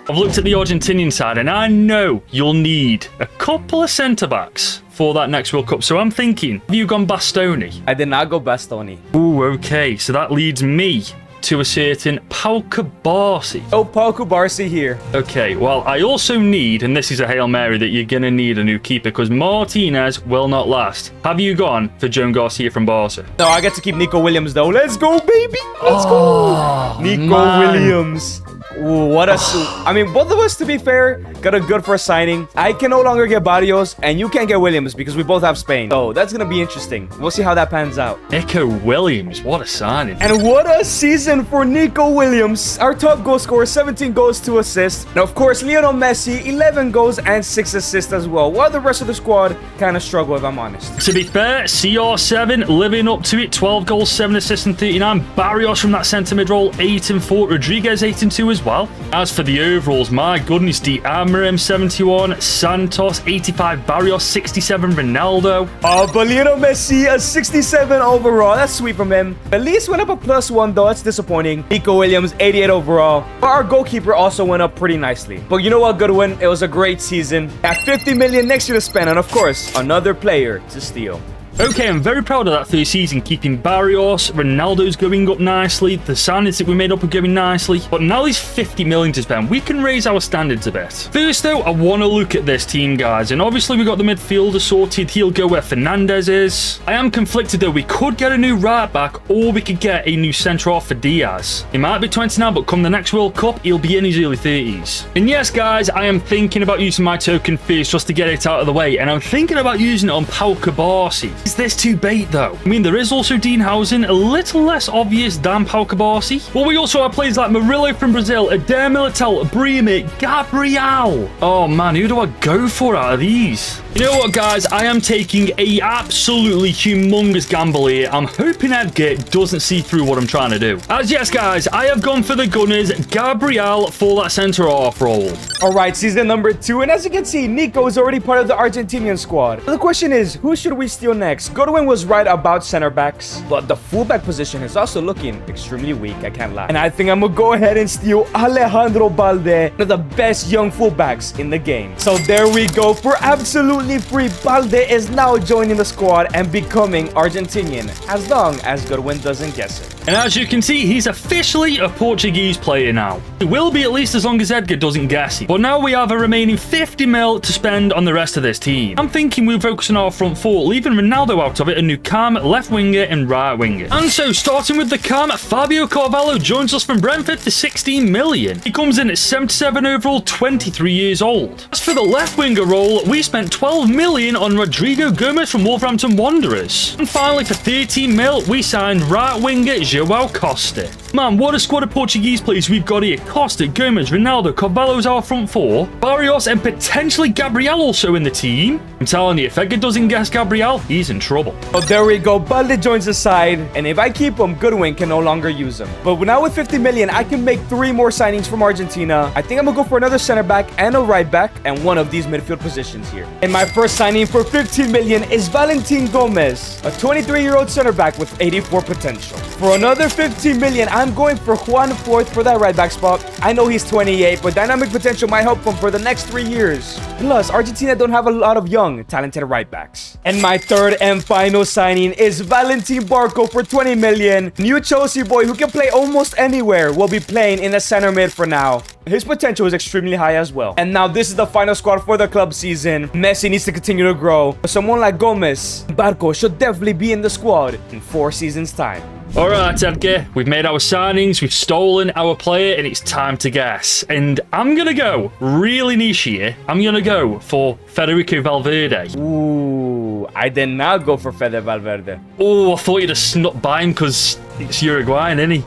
I've looked at the Argentinian side, and I know you'll need a couple of centre-backs for that next World Cup. So I'm thinking, have you gone Bastoni? I did not go Bastoni. Ooh, okay. So that leads me to a certain Pau Cubarsí. Oh, Pau Cubarsí here. Okay, well, I also need, and this is a Hail Mary, that you're going to need a new keeper because Martinez will not last. Have you gone for Joan Garcia from Barca? No, I get to keep Nico Williams, though. Let's go, baby. Let's go. Nico Williams. Ooh, what a suit. I mean, both of us, to be fair, got a good first signing. I can no longer get Barrios, and you can't get Williams because we both have Spain. So that's going to be interesting. We'll see how that pans out. Nico Williams, what a signing. And what a season for Nico Williams. Our top goal scorer, 17 goals, 2 assists. And of course, Lionel Messi, 11 goals and 6 assists as well. While the rest of the squad kind of struggle, if I'm honest. To be fair, CR7 living up to it, 12 goals, 7 assists and 39. Barrios from that centre mid role, 8 and 4. Rodriguez, 8 and 2 as well. As for the overalls, my goodness, D. Amarim, 71. Santos, 85. Barrios, 67. Ronaldo. Oh, but Lionel Messi, a 67 overall. That's sweet from him. At least went up a +1, though. That's disappointing. Nico Williams, 88 overall. But our goalkeeper also went up pretty nicely. But you know what, Goodwin? It was a great season. At 50 million next year to spend, and of course, another player to steal. Okay, I'm very proud of that first season, keeping Barrios, Ronaldo's going up nicely, the signings that we made up are going nicely, but now there's 50 million to spend. We can raise our standards a bit. First though, I want to look at this team, guys, and obviously we got the midfielder sorted. He'll go where Fernandez is. I am conflicted though. We could get a new right back, or we could get a new centre-half for Diaz. He might be 29, but come the next World Cup, he'll be in his early 30s. And yes, guys, I am thinking about using my token first just to get it out of the way, and I'm thinking about using it on Pau Cubarsí. Is this too bait though? I mean, there is also Dean Housen, a little less obvious than Pau Cubarsí. But we also have players like Murillo from Brazil, Eder Militao, Brahim, Gabriel. Oh man, who do I go for out of these? You know what, guys? I am taking a absolutely humongous gamble here. I'm hoping Edgar doesn't see through what I'm trying to do. As yes, guys, I have gone for the Gunners, Gabriel for that centre-half role. All right, season number 2, and as you can see, Nico is already part of the Argentinian squad. The question is, who should we steal next? Goodwin was right about center backs, but the fullback position is also looking extremely weak, I can't lie. And I think I'm gonna go ahead and steal Alejandro Balde, one of the best young fullbacks in the game. So there we go, for absolutely free. Balde is now joining the squad and becoming Argentinian, as long as Goodwin doesn't guess it. And as you can see, he's officially a Portuguese player now. It will be at least as long as Edgar doesn't guess it. But now we have a remaining 50 mil to spend on the rest of this team. I'm thinking we'll focus on our front four, leaving Ronaldo out of it, and Nukam, left winger and right winger. And so, starting with the cam, Fabio Carvalho joins us from Brentford for 16 million. He comes in at 77 overall, 23 years old. As for the left winger role, we spent 12 million on Rodrigo Gomez from Wolverhampton Wanderers. And finally, for 13 mil, we signed right winger João Costa. Man, what a squad of Portuguese players we've got here. Costa, Gomez, Ronaldo, Carvalho's our front four, Barrios and potentially Gabriel also in the team. I'm telling you, if Edgar doesn't guess Gabriel, he's in trouble. Oh, there we go. Balde joins the side, and if I keep him, Goodwin can no longer use him. But now with 50 million, I can make 3 more signings from Argentina. I think I'm gonna go for another center back and a right back and one of these midfield positions here. And my first signing for 15 million is Valentin Gomez, a 23-year-old center back with 84 potential. For another 15 million, I'm going for Juan Forth for that right back spot. I know he's 28, but dynamic potential might help him for the next 3 years. Plus, Argentina don't have a lot of young, talented right backs. And my third and final signing is Valentin Barco for 20 million. New Chelsea boy who can play almost anywhere will be playing in the center mid for now. His potential is extremely high as well. And now this is the final squad for the club season. Messi needs to continue to grow. Someone like Gomez, Barco should definitely be in the squad in 4 seasons' time. Alright, Edgar, we've made our signings, we've stolen our player, and it's time to guess. And I'm gonna go really niche here. I'm gonna go for Federico Valverde. Ooh, I did not go for Fede Valverde. Oh, I thought you'd have snuck by him because it's Uruguayan, isn't he?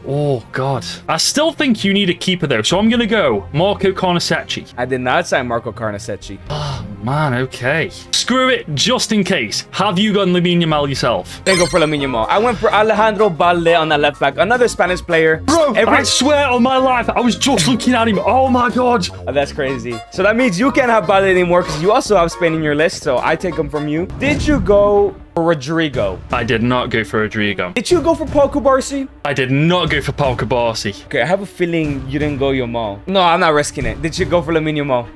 Oh, God. I still think you need a keeper, though, so I'm going to go Marco Carnesecchi. I did not sign Marco Carnesecchi. Oh, man, okay. Screw it, just in case. Have you gone Lamine Yamal yourself? Didn't go for Lamine Yamal. I went for Alejandro Balde on the left back, another Spanish player. Bro, I swear on my life, I was just looking at him. Oh, my God. Oh, that's crazy. So that means you can't have Balde anymore because you also have Spain in your list, so I take him from you. Did you go for Rodrigo? I did not go for Rodrigo. Did you go for Pau Cubarsí? I did not go for Pau Cubarsí. Okay, I have a feeling you didn't go Yamal. No, I'm not risking it. Did you go for Lamine Yamal?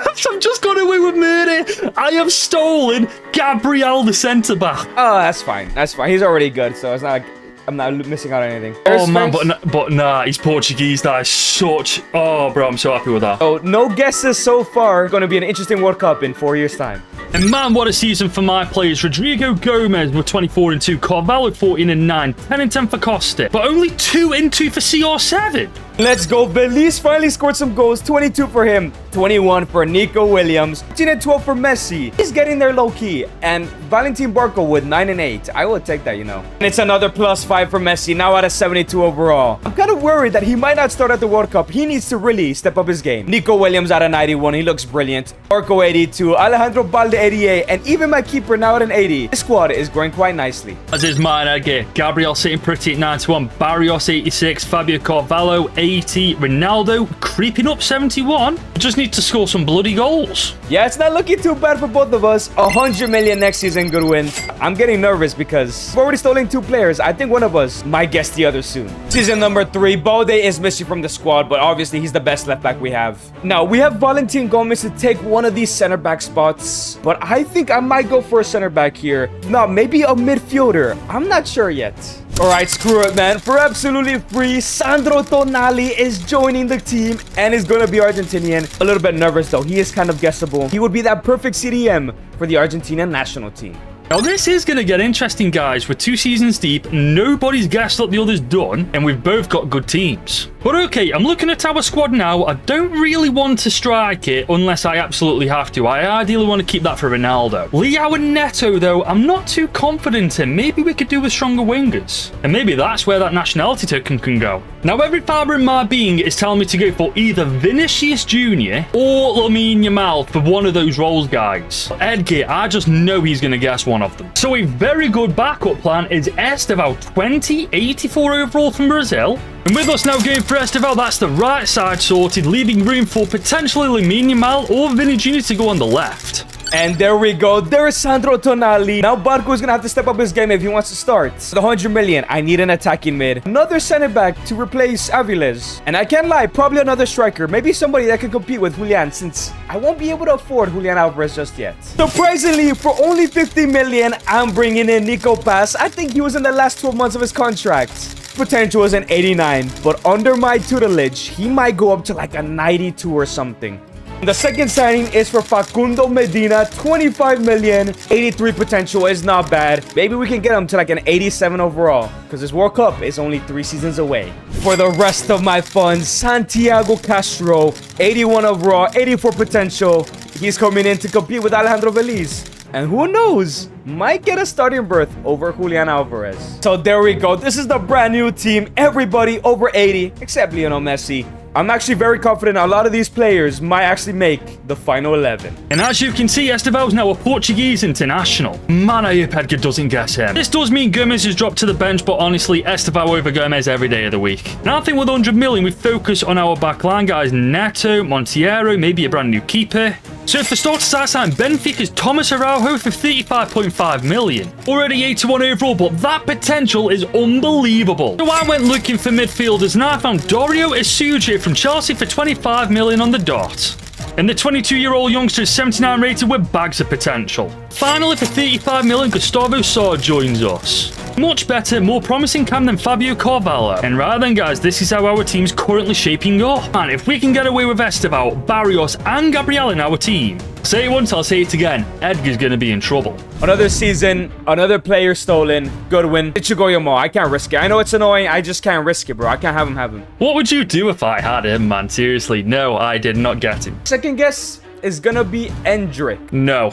I've just got away with murder. I have stolen Gabriel, the centre-back. Oh, that's fine. That's fine. He's already good, so it's not like I'm not missing out on anything. Oh, man, but nah, he's Portuguese. That is such... Oh, bro, I'm so happy with that. Oh, no guesses so far. Going to be an interesting World Cup in 4 years' time. And man, what a season for my players. Rodrigo Gomez with 24 and 2. Carvalho 14 and 9. 10 and 10 for Costa. But only 2 and 2 for CR7. Let's go. Belize finally scored some goals. 22 for him. 21 for Nico Williams. 15 and 12 for Messi. He's getting there low-key. And Valentin Barco with 9 and 8. I will take that, you know. And it's another +5 for Messi. Now out of 72 overall. I'm kind of worried that he might not start at the World Cup. He needs to really step up his game. Nico Williams out of 91. He looks brilliant. Barco 82. Alejandro Balde 88. And even my keeper now at an 80. This squad is growing quite nicely. As is mine, Edgar. Gabriel sitting pretty at 91. Barrios 86. Fabio Carvalho 80. Ronaldo creeping up 71. Just need to score some bloody goals. Yeah, it's not looking too bad for both of us. 100 million next season, Goodwin. I'm getting nervous because we've already stolen 2 players. I think one of us might guess the other soon. Season number 3, Balde is missing from the squad, but obviously he's the best left back we have. Now, we have Valentin Gomez to take one of these center back spots, but I think I might go for a center back here. No, maybe a midfielder. I'm not sure yet. Alright, screw it, man. For absolutely free, Sandro Tonali is joining the team and is going to be Argentinian. A little bit nervous, though. He is kind of guessable. He would be that perfect CDM for the Argentina national team. Now, this is going to get interesting, guys. We're 2 seasons deep, nobody's guessed what the other's done, and we've both got good teams. But okay, I'm looking at our squad now. I don't really want to strike it unless I absolutely have to. I ideally want to keep that for Ronaldo. Leao and Neto, though, I'm not too confident in. Maybe we could do with stronger wingers. And maybe that's where that nationality token can go. Now, every fibre in my being is telling me to go for either Vinicius Jr. or Lamine Yamal for one of those roles, guys. Edgar, I just know he's going to guess one of them. So a very good backup plan is Esteval, 20, 84 overall from Brazil. And with us now going for Esteval, that's the right side sorted, leaving room for potentially Lamine Yamal or Vini Jr. to go on the left. And there we go. There's Sandro Tonali. Now Barco is going to have to step up his game if he wants to start. The 100 million, I need an attacking mid. Another center back to replace Aviles. And I can't lie, probably another striker. Maybe somebody that can compete with Julian, since I won't be able to afford Julian Alvarez just yet. Surprisingly, for only 50 million, I'm bringing in Nico Paz. I think he was in the last 12 months of his contract. potential is an 89, but under my tutelage, he might go up to like a 92 or something. The second signing is for Facundo Medina, 25 million, 83 potential is not bad. Maybe we can get him to like an 87 overall, because this World Cup is only 3 seasons away. For the rest of my funds, Santiago Castro, 81 overall, 84 potential. He's coming in to compete with Alejandro Veliz. And who knows, might get a starting berth over Julian Alvarez. So there we go. This is the brand new team. Everybody over 80, except Lionel Messi. I'm actually very confident a lot of these players might actually make the final 11. And as you can see, Esteval's now a Portuguese international. Man, I hope Edgar doesn't guess him. This does mean Gomez has dropped to the bench, but honestly, Esteval over Gomez every day of the week. And I think with 100 million, we focus on our back line, guys. Neto, Monteiro, maybe a brand new keeper. So if the starters I sign Benfica's Thomas Araujo for 35.5 million. Already 81 overall, but that potential is unbelievable. So I went looking for midfielders and I found Dario Isuge from Chelsea for 25 million on the dot. And the 22-year-old youngster is 79 rated with bags of potential. Finally, for 35 million, Gustavo Sá joins us. Much better, more promising cam than Fabio Carvalho. And right then, guys, this is how our team's currently shaping up. And if we can get away with Esteval, Barrios, and Gabriel in our team, say it once, I'll say it again, Edgar's gonna be in trouble. Another season, another player stolen. Good win. Ichigo I can't risk it. I know it's annoying. I just can't risk it, bro. I can't have him. What would you do if I had him, man? Seriously, no, I did not get him. Second guess is gonna be Endrick. No,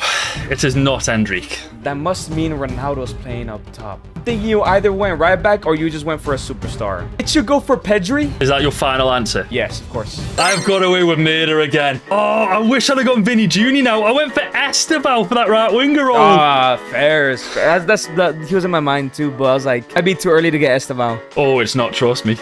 it is not Endrick. That must mean Ronaldo's playing up top. I think you either went right back or you just went for a superstar. It should go for Pedri. Is that your final answer? Yes, of course. I've got away with murder again. Oh, I wish I'd have gone Vinny Jr. now. I went for Esteval for that right winger role. Fair. That he was in my mind too, but I was like, I'd be too early to get Esteval. Oh, it's not, trust me.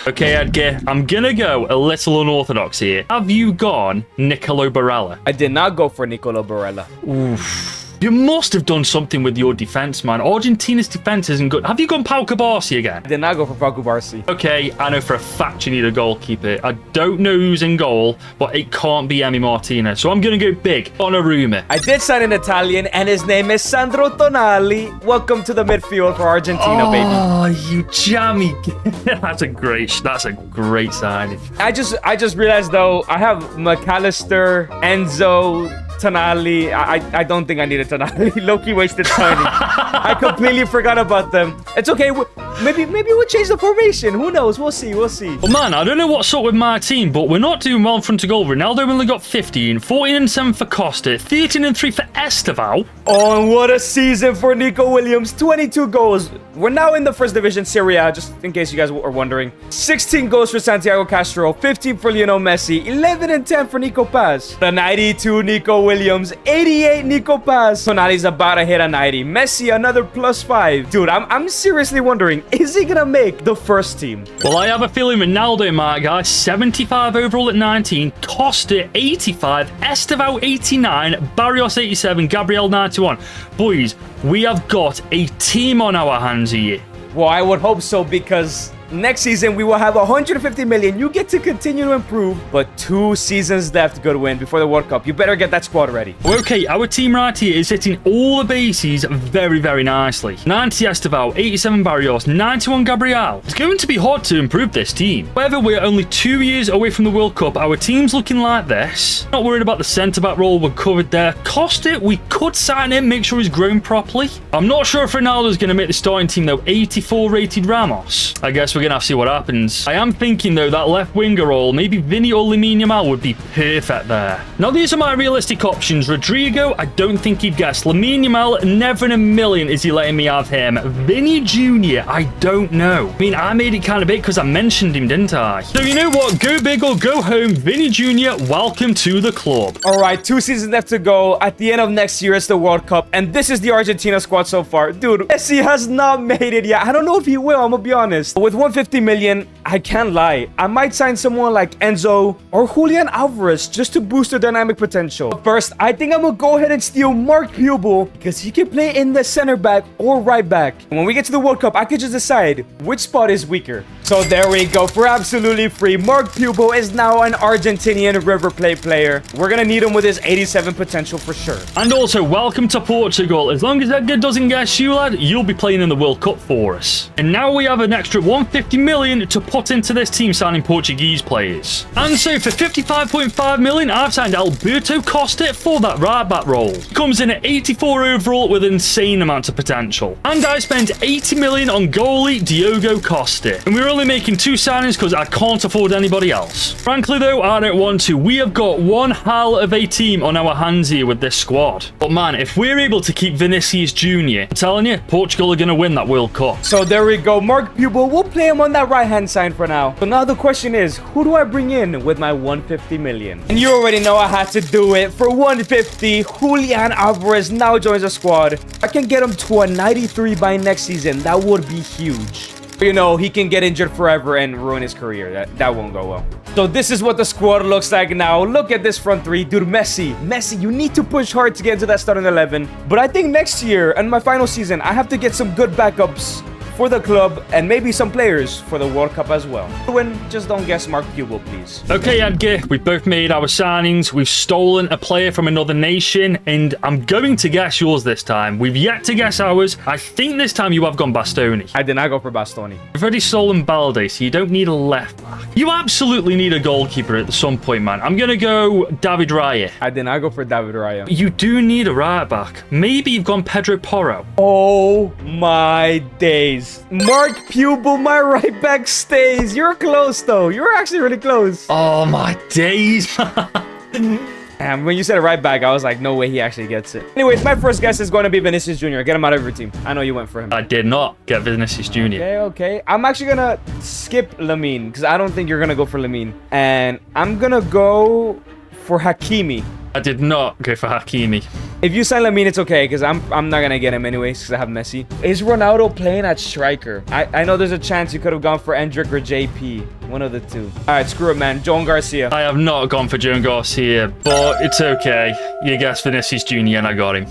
Okay, Edgar, I'm gonna go a little unorthodox here. Have you gone Nicolo Barella? I did not go for Nicolo Barella. Oof. You must have done something with your defense, man. Argentina's defense isn't good. Have you gone Pau Cubarsí again? I did not go for Pau Cubarsí. Okay, I know for a fact you need a goalkeeper. I don't know who's in goal, but it can't be Emi Martinez. So I'm going to go big on Donnarumma. I did sign an Italian, and his name is Sandro Tonali. Welcome to the midfield for Argentina, baby. Oh, you jammy. That's a great signing. I just realized, though, I have McAllister, Enzo, Tonali. I don't think I needed Tonali. Low-key wasted signing. I completely forgot about them. It's okay. Maybe we'll change the formation. Who knows? We'll see. Well, man, I don't know what's up with my team, but we're not doing well in front of goal. Ronaldo only got 15, 14 and 7 for Costa, 13 and 3 for Esteval. Oh, and what a season for Nico Williams. 22 goals. We're now in the first division, Serie A, just in case you guys are wondering. 16 goals for Santiago Castro, 15 for Lionel Messi, 11 and 10 for Nico Paz. The 92 Nico Williams, 88 Nico Paz. Tonali's about to hit a 90. Messi, another +5. Dude, I'm seriously wondering, is he gonna make the first team? Well, I have a feeling Ronaldo, my guy, 75 overall at 19, Costa 85, Esteval 89, Barrios 87, Gabriel 91. Boys, we have got a team on our hands here. Well, I would hope so, because next season we will have 150 million. You get to continue to improve, but 2 seasons left, Goodwin, before the World Cup. You better get that squad ready. Okay, our team right here is hitting all the bases very, very nicely. 90 Esteval, 87 Barrios, 91 Gabriel. It's going to be hard to improve this team. However, we're only 2 years away from the World Cup. Our team's looking like this. Not worried about the centre-back role. We're covered there. Costa, we could sign him, make sure he's grown properly. I'm not sure if Ronaldo's going to make the starting team, though. 84 rated Ramos. I guess we're going to have to see what happens. I am thinking, though, that left winger role, maybe Vinny or Lamine Yamal would be perfect there. Now, these are my realistic options. Rodrigo, I don't think he'd guess. Lamine Yamal, never in a million is he letting me have him. Vinny Jr., I don't know. I mean, I made it kind of big because I mentioned him, didn't I? So, you know what? Go big or go home. Vinny Jr., welcome to the club. All right, 2 seasons left to go. At the end of next year, it's the World Cup, and this is the Argentina squad so far. Dude, Messi has not made it yet. I don't know if he will, I'm gonna be honest. With 150 million, I can't lie. I might sign someone like Enzo or Julian Alvarez just to boost their dynamic potential. But first, I think I'm gonna go ahead and steal Mark Pubel because he can play in the center back or right back. And when we get to the World Cup, I could just decide which spot is weaker. So there we go. For absolutely free, Mark Pupil is now an Argentinian River Plate player. We're going to need him with his 87 potential for sure. And also, welcome to Portugal. As long as Edgar doesn't guess you, lad, you'll be playing in the World Cup for us. And now we have an extra 150 million to put into this team signing Portuguese players. And so for 55.5 million, I've signed Alberto Costa for that right back role. Comes in at 84 overall with insane amounts of potential. And I spent 80 million on goalie Diogo Costa. And we're only making 2 signings because I can't afford anybody else. Frankly though, I don't want to. We have got one hell of a team on our hands here with this squad. But man, if we're able to keep Vinicius Jr., I'm telling you, Portugal are going to win that World Cup. So there we go. Mark Pupil, we'll play him on that right-hand side for now. So now the question is, who do I bring in with my 150 million? And you already know I had to do it. For 150, Julian Alvarez now joins the squad. I can get him to a 93 by next season. That would be huge. You know, he can get injured forever and ruin his career. That won't go well. So this is what the squad looks like now. Look at this front three. Dude, Messi, you need to push hard to get into that starting 11. But I think next year and my final season, I have to get some good backups for the club and maybe some players for the World Cup as well. Just don't guess Mark Pupil, please. Okay, Edgar, we've both made our signings. We've stolen a player from another nation, and I'm going to guess yours this time. We've yet to guess ours. I think this time you have gone Bastoni. I did not go for Bastoni. You've already stolen Balde, so you don't need a left back. You absolutely need a goalkeeper at some point, man. I'm going to go David Raya. I did not go for David Raya. You do need a right back. Maybe you've gone Pedro Porro. Oh my days. Mark Pupil, my right back stays. You're close, though. You're actually really close. Oh, my days. And when you said right back, I was like, no way he actually gets it. Anyways, my first guess is going to be Vinicius Jr. Get him out of your team. I know you went for him. I did not get Vinicius Jr. Okay. I'm actually going to skip Lamine because I don't think you're going to go for Lamine. And I'm going to go for Hakimi. I did not go for Hakimi. If you sign Lamine, it's okay, because I'm not going to get him anyways, because I have Messi. Is Ronaldo playing at striker? I know there's a chance you could have gone for Endrick or JP. One of the two. All right, screw it, man. Joan Garcia. I have not gone for Joan Garcia, but it's okay. You guessed Vinicius Jr. and I got him.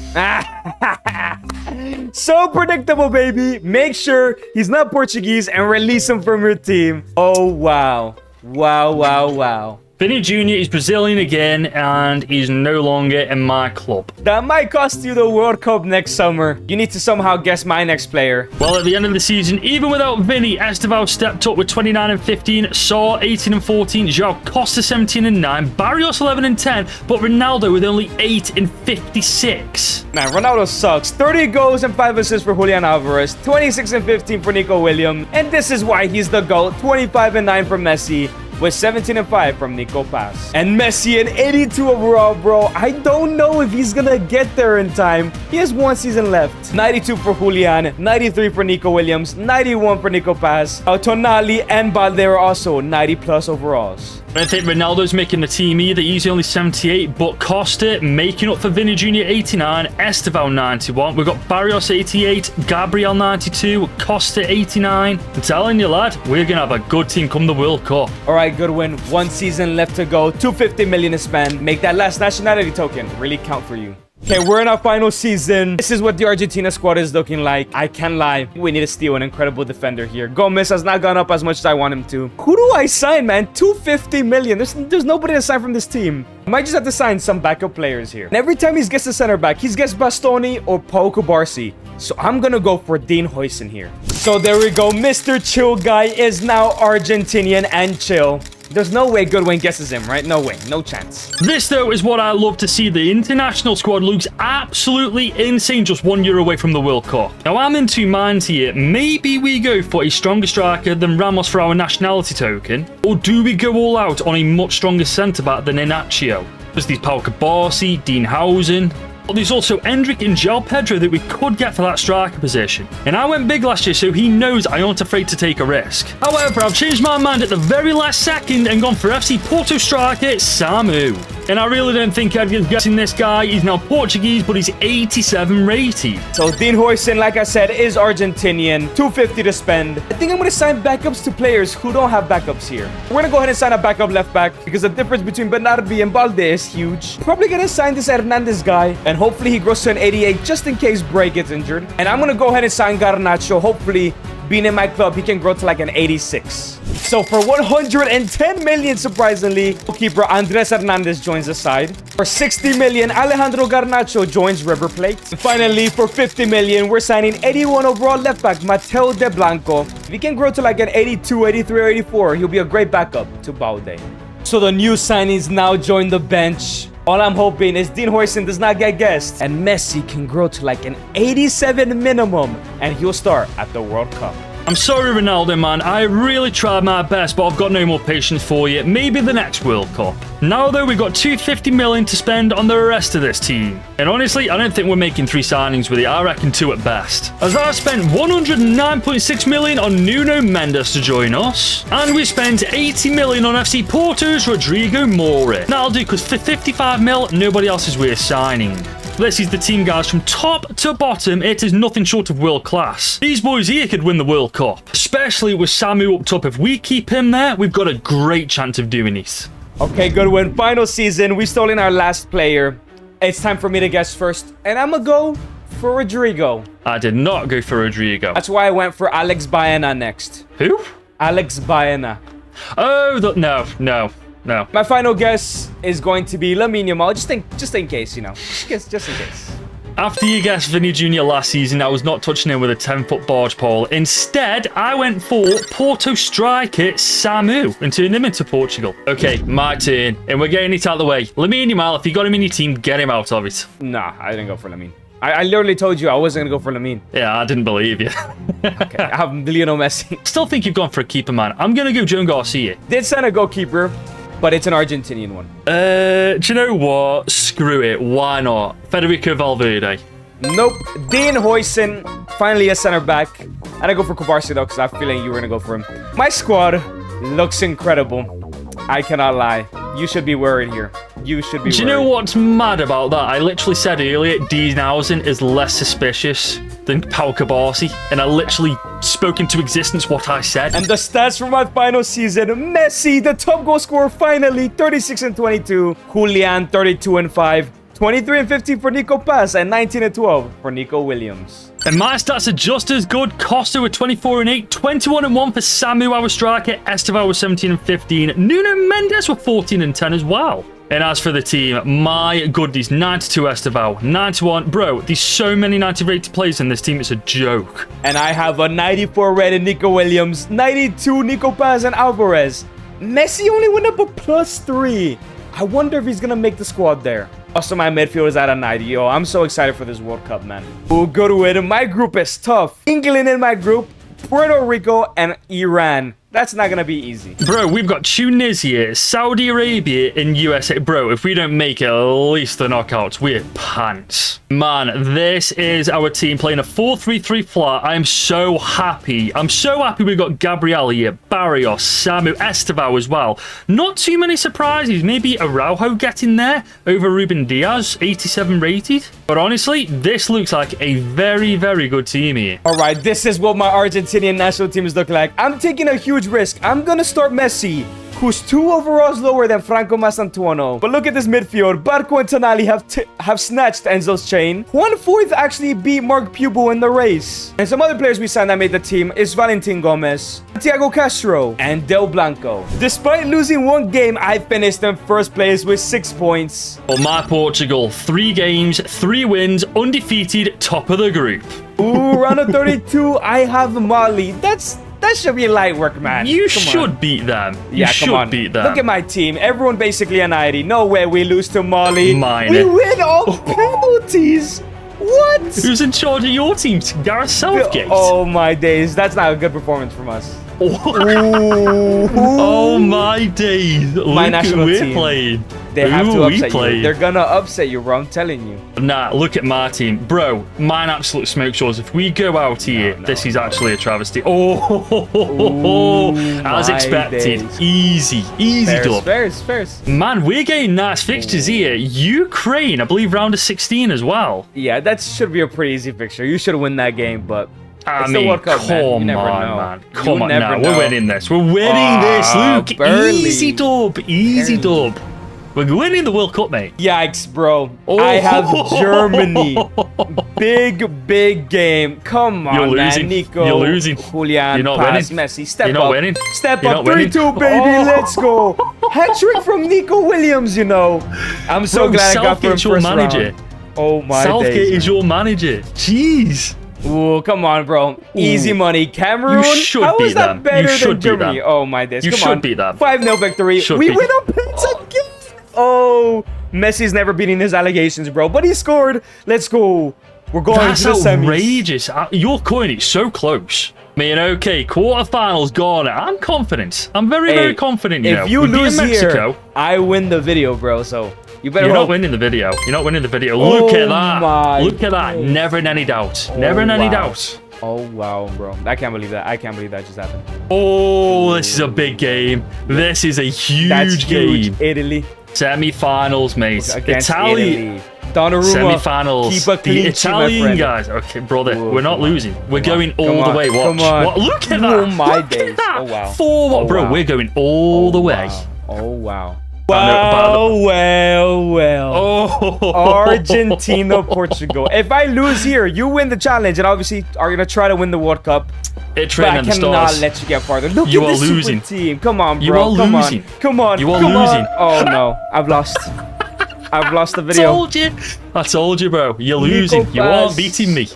So predictable, baby. Make sure he's not Portuguese and release him from your team. Oh, wow. Wow. Vinny Jr. is Brazilian again, and he's no longer in my club. That might cost you the World Cup next summer. You need to somehow guess my next player. Well, at the end of the season, even without Vinny, Esteval stepped up with 29 and 15, Saw 18 and 14, João Costa 17 and 9, Barrios 11 and 10, but Ronaldo with only 8 and 56. Man, Ronaldo sucks. 30 goals and 5 assists for Julian Alvarez, 26 and 15 for Nico Williams, and this is why he's the GOAT. 25 and 9 for Messi, with 17 and 5 from Nico Paz. And Messi an 82 overall, bro. I don't know if he's gonna get there in time. He has 1 season left. 92 for Julian, 93 for Nico Williams, 91 for Nico Paz. Tonali and Balde are also 90 plus overalls. I don't think Ronaldo's making the team either. He's only 78, but Costa making up for Vinny Jr. 89, Esteval 91. We've got Barrios 88, Gabriel 92, Costa 89. I'm telling you, lad, we're going to have a good team come the World Cup. All right, good win. 1 season left to go. 250 million to spend. Make that last nationality token really count for you. Okay, we're in our final season. This is what the Argentina squad is looking like. I can't lie. We need to steal an incredible defender here. Gomez has not gone up as much as I want him to. Who do I sign, man? 250 million. There's nobody to sign from this team. I might just have to sign some backup players here. And every time he's guessed a center back, he's guessed Bastoni or Pau Kubarsi. So I'm going to go for Dean Huijsen here. So there we go. Mr. Chill Guy is now Argentinian and chill. There's no way Goodwin guesses him, right? No way. No chance. This, though, is what I love to see. The international squad looks absolutely insane just 1 year away from the World Cup. Now, I'm in 2 minds here. Maybe we go for a stronger striker than Ramos for our nationality token, or do we go all out on a much stronger centre-back than Inacio? There's these Pau Kubarsi, Dean Housen. But there's also Endrick and João Pedro that we could get for that striker position. And I went big last year, so he knows I aren't afraid to take a risk. However, I've changed my mind at the very last second and gone for FC Porto striker Samu. And I really don't think Edgar's guessing this guy. He's now Portuguese, but he's 87 rated. So Dean Huijsen, like I said, is Argentinian. 250 to spend. I think I'm going to sign backups to players who don't have backups here. We're going to go ahead and sign a backup left back because the difference between Bernardi and Balde is huge. Probably going to sign this Hernandez guy, and hopefully he grows to an 88 just in case Bray gets injured. And I'm going to go ahead and sign Garnacho. Hopefully being in my club, he can grow to like an 86. So for 110 million, surprisingly, goalkeeper Andres Hernandez joins the side. For 60 million, Alejandro Garnacho joins River Plate. And finally, for 50 million, we're signing 81 overall left back Mateo De Blanco. If he can grow to like an 82, 83, or 84, he'll be a great backup to Baude. So the new signings now join the bench. All I'm hoping is Dean Huijsen does not get guessed, and Messi can grow to like an 87 minimum, and he'll start at the World Cup. I'm sorry, Ronaldo, man. I really tried my best, but I've got no more patience for you. Maybe the next World Cup. Now, though, we've got 250 million to spend on the rest of this team. And honestly, I don't think we're making 3 signings with it. I reckon 2 at best. As I spent 109.6 million on Nuno Mendes to join us. And we spent 80 million on FC Porto's Rodrigo Mora. That'll do, because for 55 mil, nobody else is worth signing. This is the team, guys. From top to bottom, it is nothing short of world class. These boys here could win the World Cup, especially with Samu up top. If we keep him there, we've got a great chance of doing it. Okay, good win. Final season. We stole in our last player. It's time for me to guess first, and I'm gonna go for Rodrigo. I did not go for Rodrigo. That's why I went for Alex Baena next. Who? Alex Baena. Oh, no. My final guess is going to be Lamine Yamal, just in case, you know. Just in case. After you guessed Vinny Jr. last season, I was not touching him with a 10-foot barge pole. Instead, I went for Porto striker Samu and turned him into Portugal. Okay, my turn. And we're getting it out of the way. Lamine Yamal, if you got him in your team, get him out of it. Nah, I didn't go for Lamine. I literally told you I wasn't going to go for Lamine. Yeah, I didn't believe you. Okay, I have Lionel Messi. Still think you've gone for a keeper, man. I'm going to go Joan Garcia. Did sign a goalkeeper, but it's an Argentinian one. Do you know what? Screw it. Why not? Federico Valverde. Nope. Dean Huijsen, finally a center back. And I go for Kubarsi though, because I have a feeling you were going to go for him. My squad looks incredible. I cannot lie. You should be worried here. You should be worried. Do you know what's mad about that? I literally said earlier, Dienhausen is less suspicious than Pau Kubarsi. And I literally spoke into existence what I said. And the stats for my final season: Messi, the top goal scorer, finally 36 and 22. Julian, 32 and 5. 23 and 15 for Nico Paz, and 19 and 12 for Nico Williams. And my stats are just as good. Costa with 24 and 8, 21 and 1 for Samu, our striker. Esteval with 17 and 15. Nuno Mendes with 14 and 10 as well. And as for the team, my goodness, 92 Esteval, 91. Bro, there's so many 90 rated players in this team, it's a joke. And I have a 94 rated Nico Williams, 92 Nico Paz and Alvarez. Messi only went up a +3. I wonder if he's going to make the squad there. Also, my midfield is at a 90. Yo, I'm so excited for this World Cup, man. Ooh, good win. My group is tough. England in my group, Puerto Rico, and Iran. That's not going to be easy. Bro, we've got Tunisia, Saudi Arabia, and USA. Bro, if we don't make at least the knockouts, we're pants. Man, this is our team playing a 4-3-3 flat. I am so happy. I'm so happy we've got Gabriel here, Barrios, Samu, Esteval as well. Not too many surprises. Maybe Araujo getting there over Ruben Diaz, 87 rated. But honestly, this looks like a very, very good team here. All right, this is what my Argentinian national team is looking like. I'm taking a huge risk. I'm gonna start Messi, who's 2 overalls lower than Franco Mastantuono. But look at this midfield. Barco and Tonali have snatched Enzo's chain. 1/4 actually beat Mark Pubel in the race. And some other players we signed that made the team is Valentin Gomez, Thiago Castro, and Del Blanco. Despite losing 1 game, I finished in first place with 6 points. For my Portugal, 3 games, 3 wins, undefeated, top of the group. Ooh, round of 32, I have Mali. That should be light work, man. You Come should on. beat them. You Yeah, should come on. beat them. Look at my team. Everyone basically a 90. No way we lose to Mali. Mine. We win all penalties. What? Who's in charge of your team? Gareth Southgate. Oh my days. That's not a good performance from us. Oh my days. Look My who national we're team. playing. They have Who to we upset you. played. They're gonna upset you, bro. I'm telling you. Nah, look at my team. Bro, mine absolute smoke shows. If we go out here, this is actually a travesty. Oh, as my expected. days. Easy dub. Fairs. Man, we're getting nice fixtures here. Ukraine, I believe, round of 16 as well. Yeah, that should be a pretty easy fixture. You should win that game, but I it's the mean, World Cup, man. You come never on, know. man. You Come on never now. know. We're winning this. We're winning this, Luke. barely. Easy dub. Easy Barely. dub. We're winning the World Cup, mate. Yikes, bro. Oh. I have Germany. Big game. Come on, You're losing. man. Nico. You're losing. Julian, You're not pass, winning. Messi. Step You're up. not winning. Step You're up. not winning. 3-2, baby. Oh. Let's go. Hat-trick from Nico Williams, you know. I'm so Bro, glad I got for him Southgate's your first manager. round. Oh, my Southgate days, is your manager. Jeez. Ooh, come on, bro. Easy money. Cameroon. You should How beat is that them. better You than should beat Germany? them. Oh my days. You Come should on. beat them. 5-0 victory. Should We beat win on pins again. Oh, Messi's never beating his allegations, bro. But he scored. Let's go. We're going That's to the semis. outrageous. You're cutting it so close. I mean, okay, quarterfinals gone. I'm confident. I'm very, very confident. You know, If you we beat lose Mexico. here, I win the video, bro. So you better You're hope. not winning the video. You're not winning the video. Look at that. my Look at that. days. Never in any doubt. Never in any wow. doubt. Oh wow, bro. I can't believe that. I can't believe that just happened. Oh, this is a big game. This is a huge That's game. huge. Italy Semi-finals, mate. against Italy. Italy. Donnarumma. Semi-finals. Keep a clean The sheet, my Italian friend. guys. Okay, brother, Ooh, we're not come on. losing. We're Come on. going Come all the on. way. Watch. Come on. What? Look at Oh, that. my Look days. at that. Oh, wow. 4-1. Oh, Bro, wow. we're going all the way. Oh wow. Wow, Well. Oh. Argentina, Portugal. If I lose here, you win the challenge, and obviously are gonna try to win the World Cup. It's But I raining the cannot stars. let you get farther. Look You at are this losing. super team. Come on, bro. You are Come losing. on. Come on. You are Come on. losing. Oh no, I've lost. I've lost the video. Told you. I told you, bro. You're losing. You Pass. aren't beating me.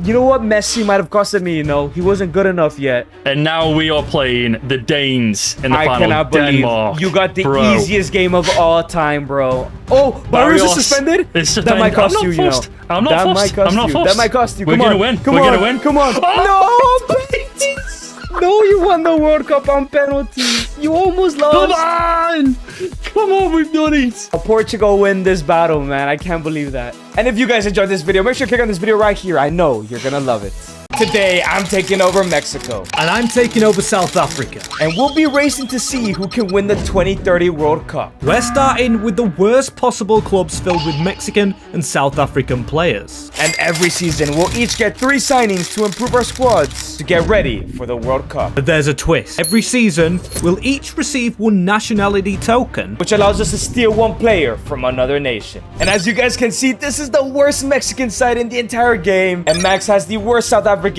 You know what? Messi might have costed me. You know, he wasn't good enough yet. And now we are playing the Danes in the I final. cannot believe Denmark. you got the Bro. easiest game of all time, bro. Oh, Barrios is Barrios suspended. is That might suspended. cost I'm you. not You know. fussed. I'm not that fussed. Might cost I'm not you. fussed. That might cost you. We're Come gonna on. win. Come We're on. gonna win. Come on. No, penalties. No, you won the World Cup on penalties. You almost lost. Come on! Come on, we've done it! Portugal win this battle, man. I can't believe that. And if you guys enjoyed this video, make sure to click on this video right here. I know you're gonna love it. Today, I'm taking over Mexico. And I'm taking over South Africa. And we'll be racing to see who can win the 2030 World Cup. We're starting with the worst possible clubs filled with Mexican and South African players. And every season, we'll each get 3 signings to improve our squads to get ready for the World Cup. But there's a twist. Every season, we'll each receive one nationality token, Which allows us to steal one player from another nation. And as you guys can see, this is the worst Mexican side in the entire game. And Max has the worst South Africans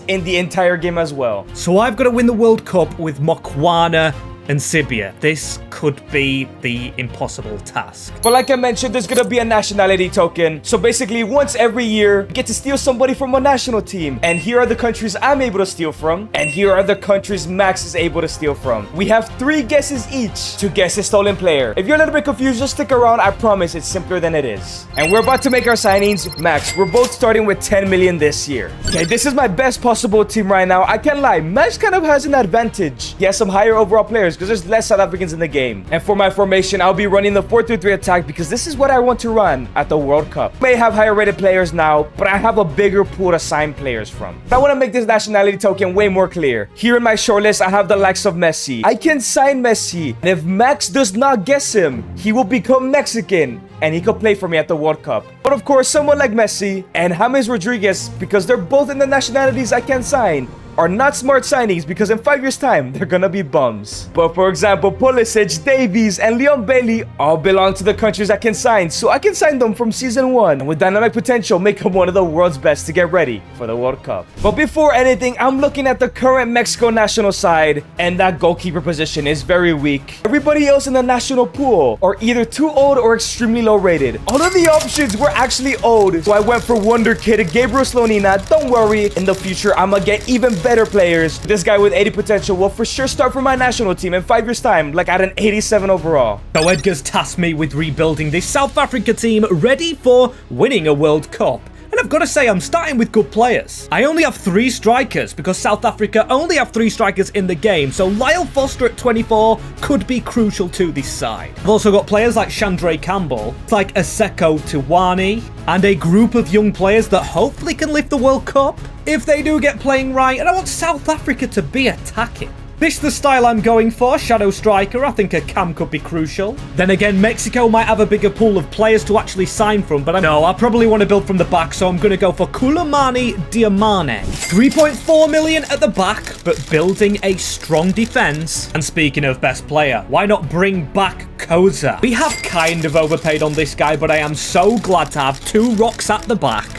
in the entire game as well. so I've got to win the World Cup with Mokwana and Sibia. This could be the impossible task. But like I mentioned, there's gonna be a nationality token. So basically, once every year, you get to steal somebody from a national team. And here are the countries I'm able to steal from. And here are the countries Max is able to steal from. We have 3 guesses each to guess a stolen player. If you're a little bit confused, just stick around. I promise it's simpler than it is. And we're about to make our signings. Max, we're both starting with 10 million this year. Okay, this is my best possible team right now. I can't lie, Max kind of has an advantage. He has some higher overall players because there's less South Africans in the game. And for my formation, I'll be running the 4-3-3 attack because this is what I want to run at the World Cup. May have higher rated players now, but I have a bigger pool to sign players from. But I want to make this nationality token way more clear. Here in my shortlist, I have the likes of Messi. I can sign Messi, and if Max does not guess him, he will become Mexican and he could play for me at the World Cup. But of course, someone like Messi and James Rodriguez, because they're both in the nationalities I can sign, are not smart signings because in 5 years time, they're gonna be bums. But for example, Pulisic, Davies, and Leon Bailey all belong to the countries I can sign, so I can sign them from season 1. And with dynamic potential, make them one of the world's best to get ready for the World Cup. But before anything, I'm looking at the current Mexico national side, and that goalkeeper position is very weak. Everybody else in the national pool are either too old or extremely low rated. All of the options were actually old, so I went for wonder kid Gabriel Slonina. Don't worry, in the future, I'ma get even better players. This guy with 80 potential will for sure start for my national team in 5 years time, like at an 87 overall. So Edgar's tasked me with rebuilding this South Africa team ready for winning a World Cup. And I've got to say, I'm starting with good players. I only have 3 strikers because South Africa only have 3 strikers in the game, so Lyle Foster at 24 could be crucial to this side. I've also got players like Chandray Campbell, like Aseko Tiwani, and a group of young players that hopefully can lift the World Cup if they do get playing right, and I want South Africa to be attacking. This is the style I'm going for, Shadow Striker. I think a cam could be crucial. Then again, Mexico might have a bigger pool of players to actually sign from, but I probably want to build from the back, so I'm going to go for Kulamani Diamane. 3.4 million at the back, but building a strong defense. And speaking of best player, why not bring back Koza? We have kind of overpaid on this guy, but I am so glad to have 2 rocks at the back.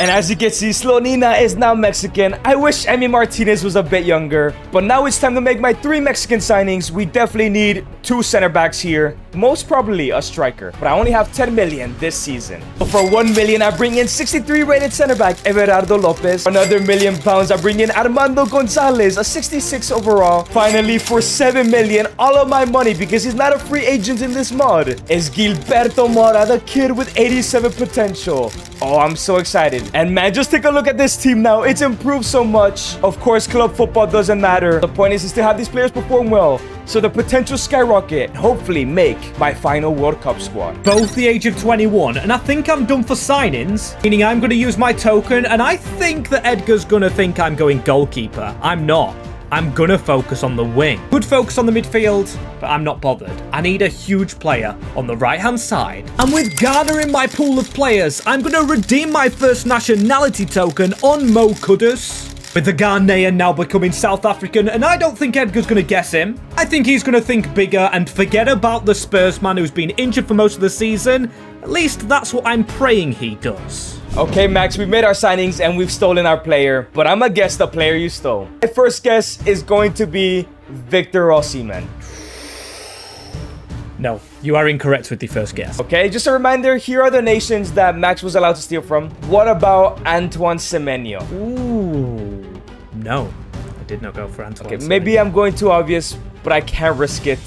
And as you can see, Slonina is now Mexican. I wish Emi Martinez was a bit younger. But now it's time to make my 3 Mexican signings. We definitely need 2 center backs here. Most probably a striker. But I only have 10 million this season. So for 1 million, I bring in 63 rated center back, Everardo Lopez. Another £1 million, I bring in Armando Gonzalez, a 66 overall. Finally, for 7 million, all of my money, because he's not a free agent in this mod, is Gilberto Mora, the kid with 87 potential. Oh, I'm so excited. And man, just take a look at this team now. It's improved so much. Of course, club football doesn't matter. The point is to have these players perform well, so the potential skyrocket, hopefully make my final World Cup squad. Both the age of 21, and I think I'm done for signings, meaning I'm going to use my token, and I think that Edgar's going to think I'm going goalkeeper. I'm not. I'm going to focus on the wing. Could focus on the midfield, but I'm not bothered. I need a huge player on the right-hand side. And with Ghana in my pool of players, I'm going to redeem my first nationality token on Mo Kudus. With the Ghanaian now becoming South African, and I don't think Edgar's going to guess him. I think he's going to think bigger and forget about the Spurs man who's been injured for most of the season. At least that's what I'm praying he does. Okay, Max, we've made our signings and we've stolen our player, but I'm gonna guess the player you stole. My first guess is going to be Victor Osimhen. No, you are incorrect with the first guess. Okay, just a reminder, here are the nations that Max was allowed to steal from. What about Antoine Semenyo? Ooh, no. I did not go for Antoine. Okay, maybe I'm going too obvious, but I can't risk it.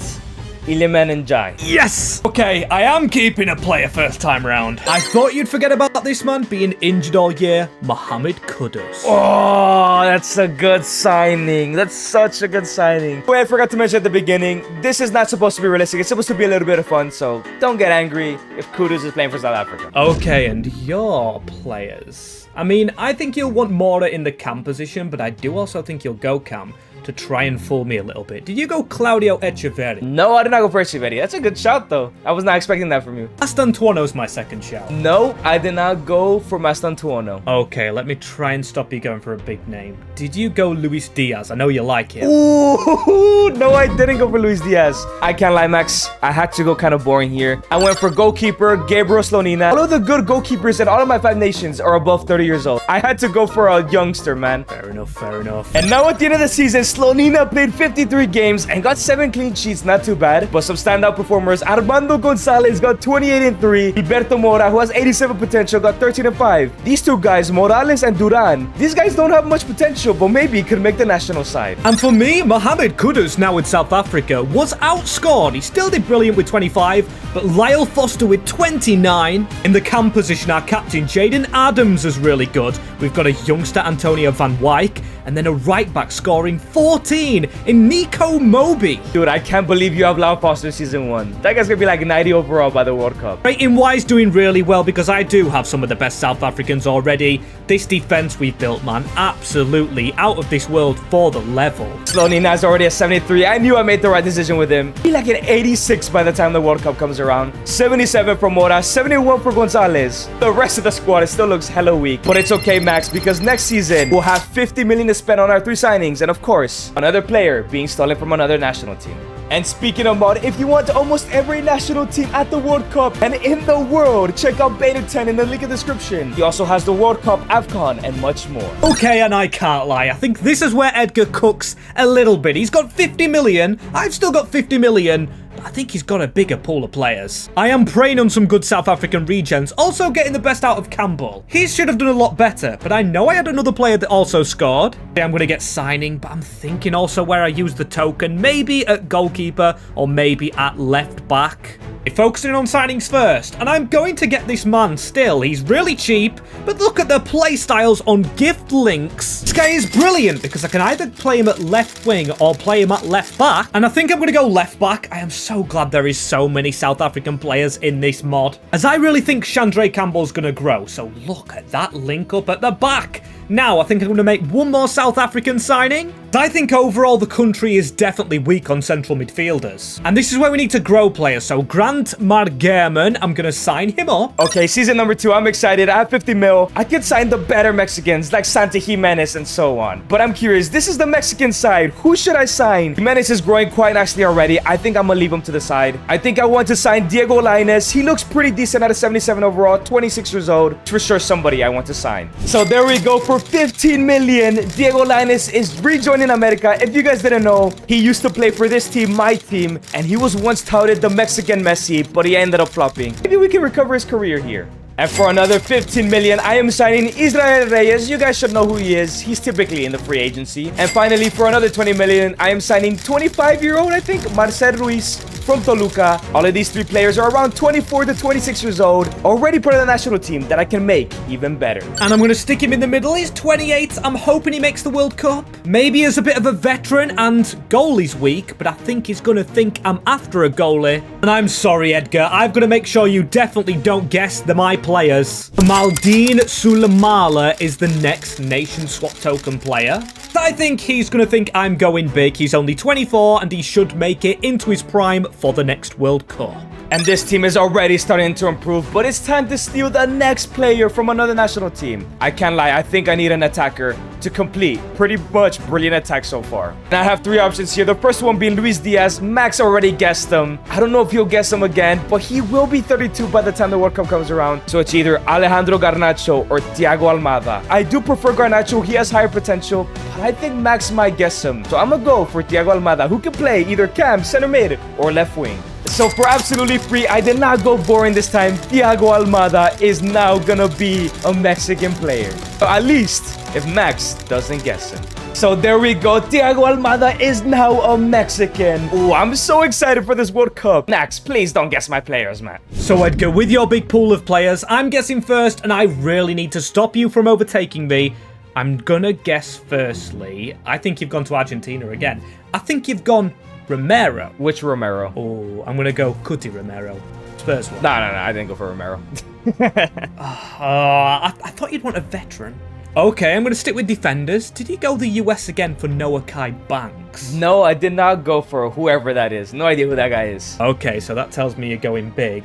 Iliman Njai. Yes! Okay, I am keeping a player first time round. I thought you'd forget about this man being injured all year. Mohamed Kudus. Oh, that's a good signing. That's such a good signing. Wait, I forgot to mention at the beginning, this is not supposed to be realistic. It's supposed to be a little bit of fun, so don't get angry if Kudus is playing for South Africa. Okay, and your players. I mean, I think you'll want Mora in the cam position, but I do also think you'll go cam to try and fool me a little bit. Did you go Claudio Echeverri? No, I did not go for Echeverri. That's a good shout, though. I was not expecting that from you. Mastantuono's my second shout. No, I did not go for Mastantuono. Okay, let me try and stop you going for a big name. Did you go Luis Diaz? I know you like him. Ooh, no, I didn't go for Luis Diaz. I can't lie, Max. I had to go kind of boring here. I went for goalkeeper Gabriel Slonina. All of the good goalkeepers in all of my 5 nations are above 30 years old. I had to go for a youngster, man. Fair enough, fair enough. And now at the end of the season, Slonina played 53 games and got 7 clean sheets, not too bad. But some standout performers, Armando Gonzalez got 28-3. Gilberto Mora, who has 87 potential, got 13-5. These 2 guys, Morales and Duran, these guys don't have much potential, but maybe could make the national side. And for me, Mohamed Kudus, now with South Africa, was outscored. He still did brilliant with 25, but Lyle Foster with 29. In the cam position, our captain, Jaden Adams, is really good. We've got a youngster, Antonio van Wyk, and then a right-back scoring 14 in Nico Moby. Dude, I can't believe you have Lyle Foster season 1. That guy's gonna be like 90 overall by the World Cup. Rating-wise, doing really well because I do have some of the best South Africans already. This defense we've built, man, absolutely out of this world for the level. Slonina's already at 73. I knew I made the right decision with him. Be like an 86 by the time the World Cup comes around. 77 for Mora, 71 for Gonzalez. The rest of the squad, it still looks hella weak. But it's okay, Max, because next season, we'll have 50 million to spend on our 3 signings. And of course, another player being stolen from another national team. And speaking of mod, if you want almost every national team at the World Cup and in the world, check out Beta 10 in the link in the description. He also has the World Cup, AFCON, and much more. Okay, and I can't lie. I think this is where Edgar cooks a little bit. He's got 50 million. I've still got 50 million. I think he's got a bigger pool of players. I am preying on some good South African regens, also getting the best out of Campbell. He should have done a lot better, but I know I had another player that also scored. I'm going to get signing, but I'm thinking also where I use the token, maybe at goalkeeper or maybe at left back. Focusing on signings first, and I'm going to get this man still. He's really cheap, but look at the play styles on gift links. This guy is brilliant because I can either play him at left wing or play him at left back, and I think I'm going to go left back. I am so glad there is so many South African players in this mod, as I really think Chandre Campbell's going to grow. So look at that link up at the back. Now, I think I'm going to make one more South African signing. I think overall the country is definitely weak on central midfielders. And this is where we need to grow players. So Grant Margerman, I'm going to sign him up. Okay, season number 2, I'm excited. I have 50 mil. I could sign the better Mexicans like Santi Jimenez and so on. But I'm curious, this is the Mexican side. Who should I sign? Jimenez is growing quite nicely already. I think I'm going to leave him to the side. I think I want to sign Diego Lainez. He looks pretty decent at a 77 overall, 26 years old. For sure, somebody I want to sign. So there we go. For 15 million, Diego Lainez is rejoining America. If you guys didn't know, he used to play for this team, my team, and he was once touted the Mexican Messi, but he ended up flopping. Maybe we can recover his career here. And for another 15 million, I am signing Israel Reyes. You guys should know who he is. He's typically in the free agency. And finally, for another 20 million, I am signing 25-year-old, I think, Marcel Ruiz from Toluca. All of these 3 players are around 24 to 26 years old, already part of the national team that I can make even better. And I'm going to stick him in the middle. He's 28. I'm hoping he makes the World Cup. Maybe as a bit of a veteran, and goalie's weak, but I think he's going to think I'm after a goalie. And I'm sorry, Edgar. I've got to make sure you definitely don't guess my players. Maldine Sulemala is the next nation swap token player. I think he's going to think I'm going big. He's only 24 and he should make it into his prime for the next World Cup. And this team is already starting to improve, but it's time to steal the next player from another national team. I can't lie, I think I need an attacker to complete pretty much brilliant attack so far. And I have 3 options here. The first one being Luis Diaz. Max already guessed him. I don't know if he'll guess him again, but he will be 32 by the time the World Cup comes around. So it's either Alejandro Garnacho or Thiago Almada. I do prefer Garnacho. He has higher potential, but I think Max might guess him. So I'm gonna go for Thiago Almada, who can play either cam, center mid, or left wing. So for absolutely free, I did not go boring this time. Thiago Almada is now gonna be a Mexican player. So at least if Max doesn't guess him. So there we go. Thiago Almada is now a Mexican. Oh, I'm so excited for this World Cup. Max, please don't guess my players, man. So Edgar, with your big pool of players, I'm guessing first, and I really need to stop you from overtaking me. I'm gonna guess firstly. I think you've gone to Argentina again. I think you've gone Romero. Which Romero? Oh, I'm gonna go Cuti Romero. Spurs one. No, I didn't go for Romero. I thought you'd want a veteran. Okay, I'm gonna stick with defenders. Did you go the US again for Noah Kai Banks? No, I did not go for whoever that is. No idea who that guy is. Okay, so that tells me you're going big.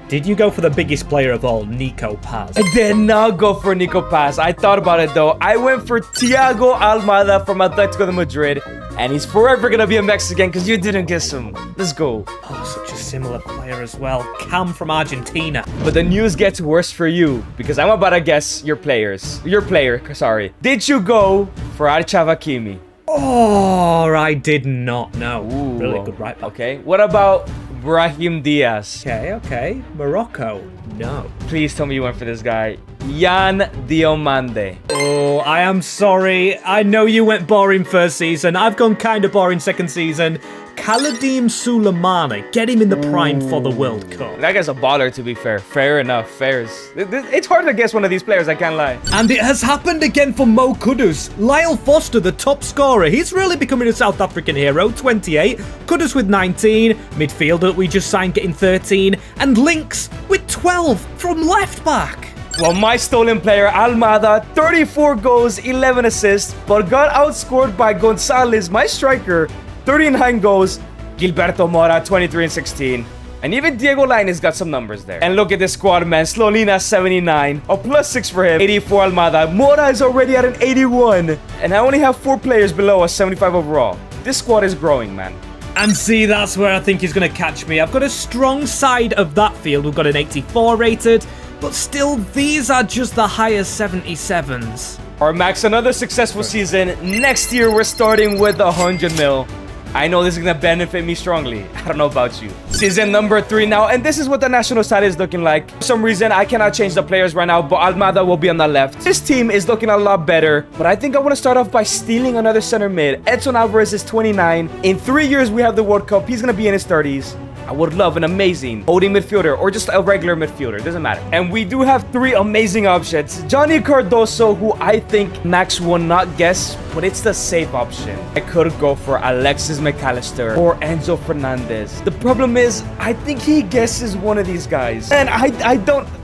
Did you go for the biggest player of all, Nico Paz? I did not go for Nico Paz. I thought about it though. I went for Thiago Almada from Atletico de Madrid. And he's forever gonna be a Mexican because you didn't guess him. Let's go. Oh, such a similar player as well. Cam from Argentina. But the news gets worse for you because I'm about to guess your players. Your player, sorry. Did you go for Achraf Hakimi? Oh, I did not know. Ooh, really good right back. Okay. What about Brahim Diaz? Okay. Morocco. No. Please tell me you went for this guy. Yan Diomande. Oh, I am sorry. I know you went boring first season. I've gone kind of boring second season. Kaladim Sulemana. Get him in the prime for the World Cup. That guy's a baller, to be fair. Fair enough. It's hard to guess one of these players, I can't lie. And it has happened again for Mo Kudus. Lyle Foster, the top scorer. He's really becoming a South African hero. 28. Kudus with 19. Midfielder that we just signed getting 13. And Links with 12 from left back. Well, my stolen player, Almada, 34 goals, 11 assists, but got outscored by Gonzalez, my striker, 39 goals, Gilberto Mora, 23 and 16. And even Diego Lainez got some numbers there. And look at this squad, man. Slolina, 79. A +6 for him. 84 Almada. Mora is already at an 81. And I only have 4 players below a 75 overall. This squad is growing, man. And see, that's where I think he's going to catch me. I've got a strong side of that field. We've got an 84 rated. But still, these are just the highest 77s. All right, Max, another successful season. Next year, we're starting with 100 mil. I know this is going to benefit me strongly. I don't know about you. Season number 3 now, and this is what the national side is looking like. For some reason, I cannot change the players right now, but Almada will be on the left. This team is looking a lot better, but I think I want to start off by stealing another center mid. Edson Alvarez is 29. In 3 years, we have the World Cup. He's going to be in his 30s. I would love an amazing holding midfielder or just a regular midfielder. Doesn't matter. And we do have 3 amazing options. Johnny Cardoso, who I think Max will not guess, but it's the safe option. I could go for Alexis McAllister or Enzo Fernandez. The problem is, I think he guesses one of these guys. And I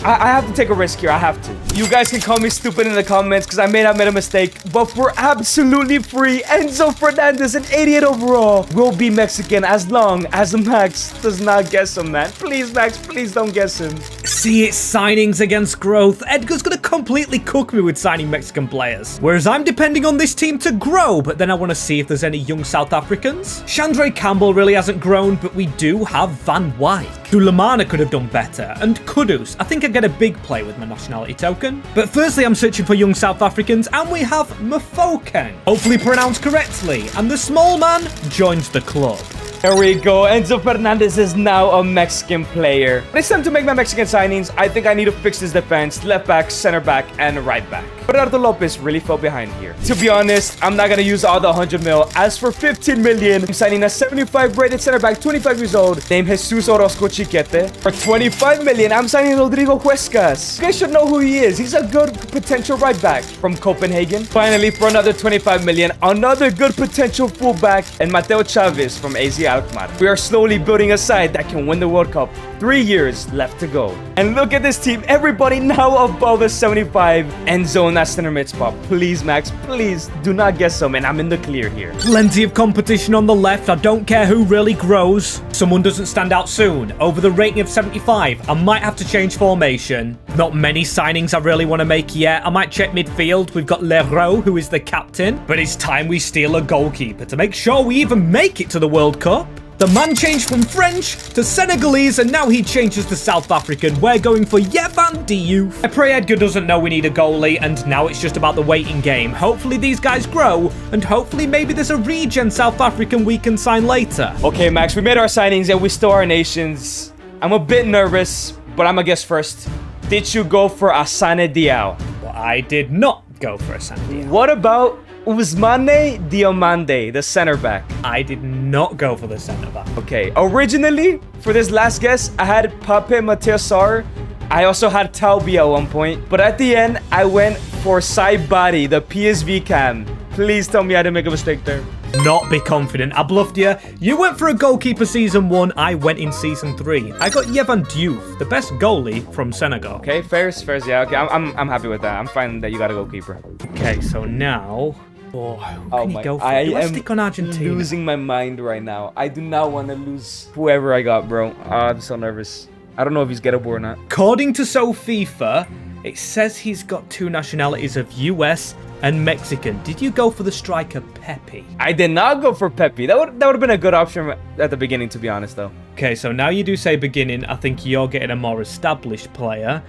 have to take a risk here. I have to. You guys can call me stupid in the comments because I may have made a mistake, but for absolutely free, Enzo Fernandez, an 88 overall, will be Mexican as long as Max does not guess him, man. Please, Max, please don't guess him. See, it's signings against growth. Edgar's gonna completely cook me with signing Mexican players. Whereas I'm depending on this team to grow, but then I want to see if there's any young South Africans. Chandre Campbell really hasn't grown, but we do have Van Wyk. Sulemana could have done better, and Kudus. I think I get a big play with my nationality token. But firstly, I'm searching for young South Africans, and we have Mofokeng, hopefully pronounced correctly, and the small man joins the club. There we go. Enzo Fernandez is now a Mexican player. But it's time to make my Mexican signings. I think I need to fix this defense. Left back, center back, and right back. Bernardo Lopez really fell behind here. To be honest, I'm not going to use all the 100 mil. As for 15 million, I'm signing a 75 rated center back, 25 years old, named Jesus Orozco Chiquete. For 25 million, I'm signing Rodrigo Huescas. You guys should know who he is. He's a good potential right back from Copenhagen. Finally, for another 25 million, another good potential fullback, and Mateo Chavez from AZ Alkmaar. We are slowly building a side that can win the World Cup. 3 years left to go. And look at this team. Everybody now above a 75. Enzo in that center mid spot. Please, Max, please do not guess him, and I'm in the clear here. Plenty of competition on the left. I don't care who really grows. Someone doesn't stand out soon. Over the rating of 75, I might have to change formation. Not many signings I really want to make yet. I might check midfield. We've got Leroux, who is the captain. But it's time we steal a goalkeeper to make sure we even make it to the World Cup. The man changed from French to Senegalese, and now he changes to South African. We're going for Yehvan Diouf. I pray Edgar doesn't know we need a goalie, and now it's just about the waiting game. Hopefully these guys grow, and hopefully maybe there's a regen South African we can sign later. Okay, Max, we made our signings, and we stole our nations. I'm a bit nervous, but I'm gonna guess first. Did you go for Asane Diao? Well, I did not go for Asane Diao. What about Ousmane Diomande, the center back? I did not go for the center back. Okay, originally, for this last guess, I had Pape Matteo Sarr. I also had Talbi at one point. But at the end, I went for Saibari, the PSV cam. Please tell me I didn't make a mistake there. Not be confident. I bluffed you. You went for a goalkeeper season 1. I went in season 3. I got Yehvan Diouf, the best goalie from Senegal. Okay, fairs, yeah. Okay, I'm happy with that. I'm fine that you got a goalkeeper. Okay, so now... Oh, who can you go for? Let's stick on Argentina. Losing my mind right now. I do not want to lose whoever I got, bro. I'm so nervous. I don't know if he's gettable or not. According to SoFIFA, it says he's got 2 nationalities of US and Mexican. Did you go for the striker Pepe? I did not go for Pepe. That would have been a good option at the beginning, to be honest, though. Okay, so now you do say beginning. I think you're getting a more established player.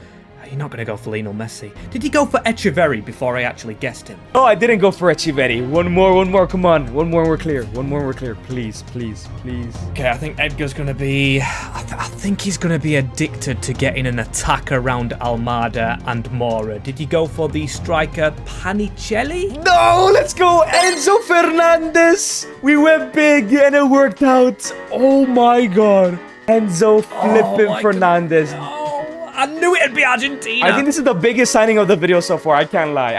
You're not going to go for Lionel Messi. Did you go for Echeverri before I actually guessed him? Oh, I didn't go for Echeverri. One more. Come on. One more, we're clear. Please. Okay, I think Edgar's going to be... I think he's going to be addicted to getting an attack around Almada and Mora. Did you go for the striker Panicelli? No, let's go. Enzo Fernandez. We went big and it worked out. Oh my God. Enzo flipping Fernandez. I knew it'd be Argentina. I think this is the biggest signing of the video so far. I can't lie.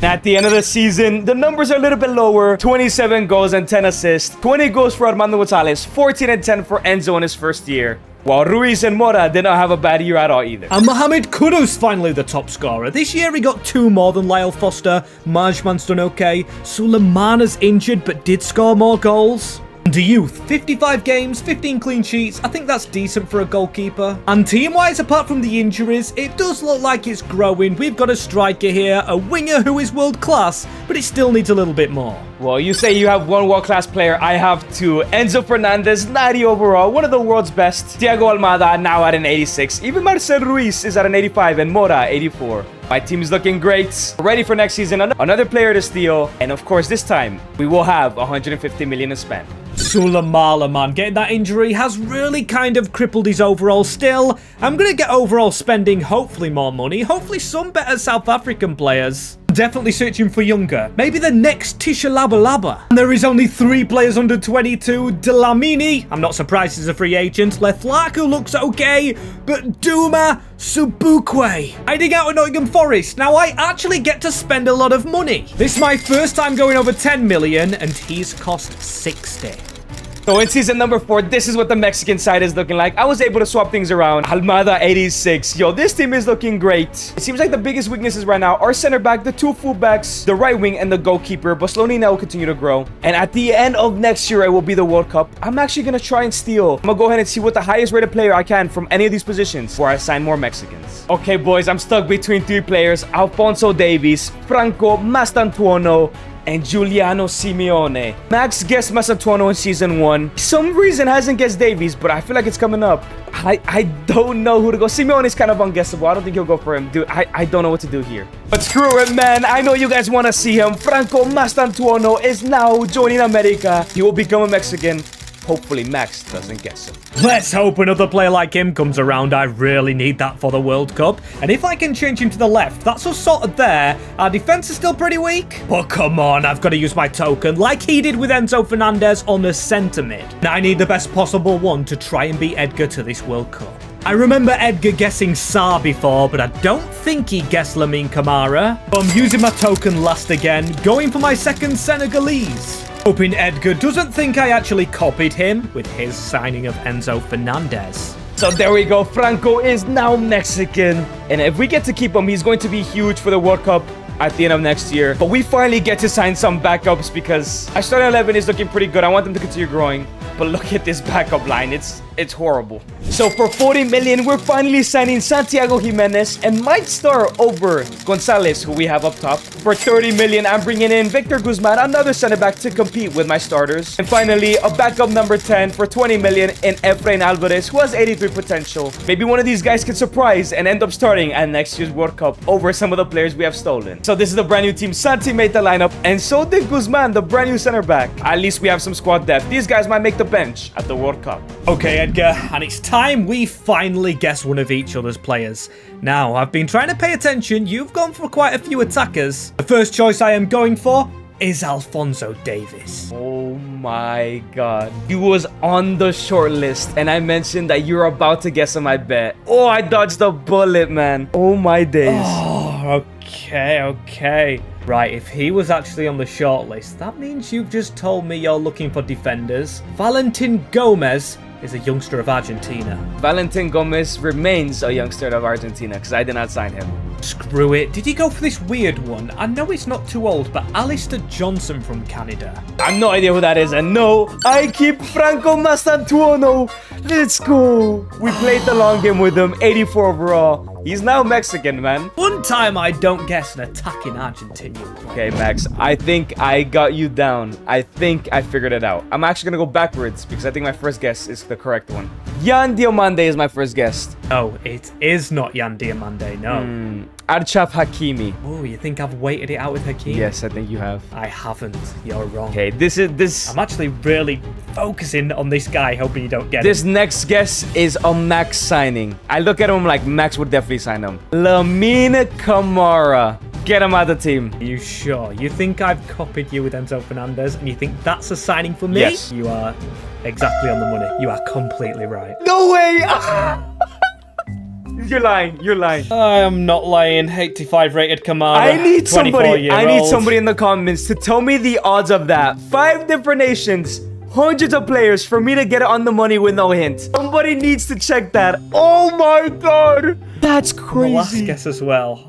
At the end of the season, the numbers are a little bit lower. 27 goals and 10 assists. 20 goals for Armando Gonzalez. 14 and 10 for Enzo in his first year. While Ruiz and Mora did not have a bad year at all either. And Mohamed Kudus finally the top scorer. This year he got 2 more than Lyle Foster. Majman's done okay. Sulemana's injured but did score more goals. Diouf, 55 games, 15 clean sheets. I think that's decent for a goalkeeper. And team-wise, apart from the injuries, it does look like it's growing. We've got a striker here, a winger who is world-class, but it still needs a little bit more. Well, you say you have 1 world-class player. I have 2. Enzo Fernandez, 90 overall, one of the world's best. Thiago Almada now at an 86. Even Marcel Ruiz is at an 85, and Mora 84. My team is looking great. Ready for next season. Another player to steal. And of course, this time, we will have 150 million to spend. Sulemana, man, getting that injury has really kind of crippled his overall. Still, I'm going to get overall spending, hopefully more money, hopefully some better South African players. definitely searching for younger. Maybe the next Tisha Laba Laba. And there is only 3 players under 22. Dlamini, I'm not surprised he's a free agent. Lethlaku looks okay. But Duma Subukwe, hiding out at Nottingham Forest. Now I actually get to spend a lot of money. This is my first time going over 10 million and he's cost 60. So in season number 4, this is what the Mexican side is looking like. I was able to swap things around. Almada 86. Yo, this team is looking great. It seems like the biggest weaknesses right now are center back, the 2 fullbacks, the right wing, and the goalkeeper. But slowly now will continue to grow. And at the end of next year, it will be the World Cup. I'm actually going to try and steal. I'm going to go ahead and see what the highest rated player I can from any of these positions before I sign more Mexicans. Okay, boys, I'm stuck between 3 players. Alfonso Davies, Franco Mastantuono, and Giuliano Simeone. Max guessed Mastantuono in season 1. Some reason hasn't guessed Davies, but I feel like it's coming up. I don't know who to go. Simeone is kind of unguessable. I don't think he'll go for him. Dude, I don't know what to do here. But screw it, man. I know you guys want to see him. Franco Mastantuono is now joining America. He will become a Mexican. Hopefully Max doesn't guess him. Let's hope another player like him comes around. I really need that for the World Cup. And if I can change him to the left, that's us sorted there. Our defense is still pretty weak. But come on, I've got to use my token like he did with Enzo Fernandez on the centre mid. And I need the best possible one to try and beat Edgar to this World Cup. I remember Edgar guessing Sarr before, but I don't think he guessed Lamine Camara. So I'm using my token last again, going for my second Senegalese. Hoping Edgar doesn't think I actually copied him with his signing of Enzo Fernandez. So there we go. Franco is now Mexican. And if we get to keep him, he's going to be huge for the World Cup at the end of next year. But we finally get to sign some backups because our starting 11 is looking pretty good. I want them to continue growing. But look at this backup line. It's horrible. So for 40 million, we're finally signing Santiago Jimenez and might start over Gonzalez, who we have up top. For 30 million, I'm bringing in Victor Guzman, another center back to compete with my starters. And finally, a backup number 10 for 20 million in Efrain Alvarez, who has 83 potential. Maybe one of these guys can surprise and end up starting at next year's World Cup over some of the players we have stolen. So this is the brand new team. Santi made the lineup, and so did Guzman, the brand new center back. At least we have some squad depth. These guys might make the bench at the World Cup. Okay, Edgar, and it's time we finally guess one of each other's players. Now, I've been trying to pay attention. You've gone for quite a few attackers. The first choice I am going for is Alfonso Davies. Oh my god. He was on the short list, and I mentioned that you're about to guess him, I bet. Oh, I dodged a bullet, man. Oh my days. Oh, okay. Right, if he was actually on the shortlist, that means you've just told me you're looking for defenders. Valentin Gomez is a youngster of Argentina. Valentin Gomez remains a youngster of Argentina because I did not sign him. Screw it. Did you go for this weird one? I know it's not too old, but Alistair Johnson from Canada. I have no idea who that is, and no, I keep Franco Mastantuono. Let's go. We played the long game with him, 84 overall. He's now Mexican, man. One time I don't guess an attacking Argentinian. Okay, Max, I think I got you down. I think I figured it out. I'm actually going to go backwards because I think my first guess is the correct one. Yan Diomande is my first guess. No, it is not Yan Diomande, no. Achraf Hakimi. Oh, you think I've waited it out with Hakimi? Yes, I think you have. I haven't. You're wrong. Okay, this. I'm actually really focusing on this guy, hoping you don't get This it. next guess is a Max signing. I look at him like Max would definitely sign him. Lamine Camara. Get him out of the team. Are you sure? You think I've copied you with Enzo Fernandez, and you think that's a signing for me? Yes. You are exactly on the money. You are completely right. No way! You're lying. You're lying. I am not lying. 85 rated Kamara. I need somebody. I need 24-year-old. somebody in the comments to tell me the odds of that. 5 different nations, hundreds of players for me to get it on the money with no hint. Somebody needs to check that. Oh my god, that's The crazy. last guess as well.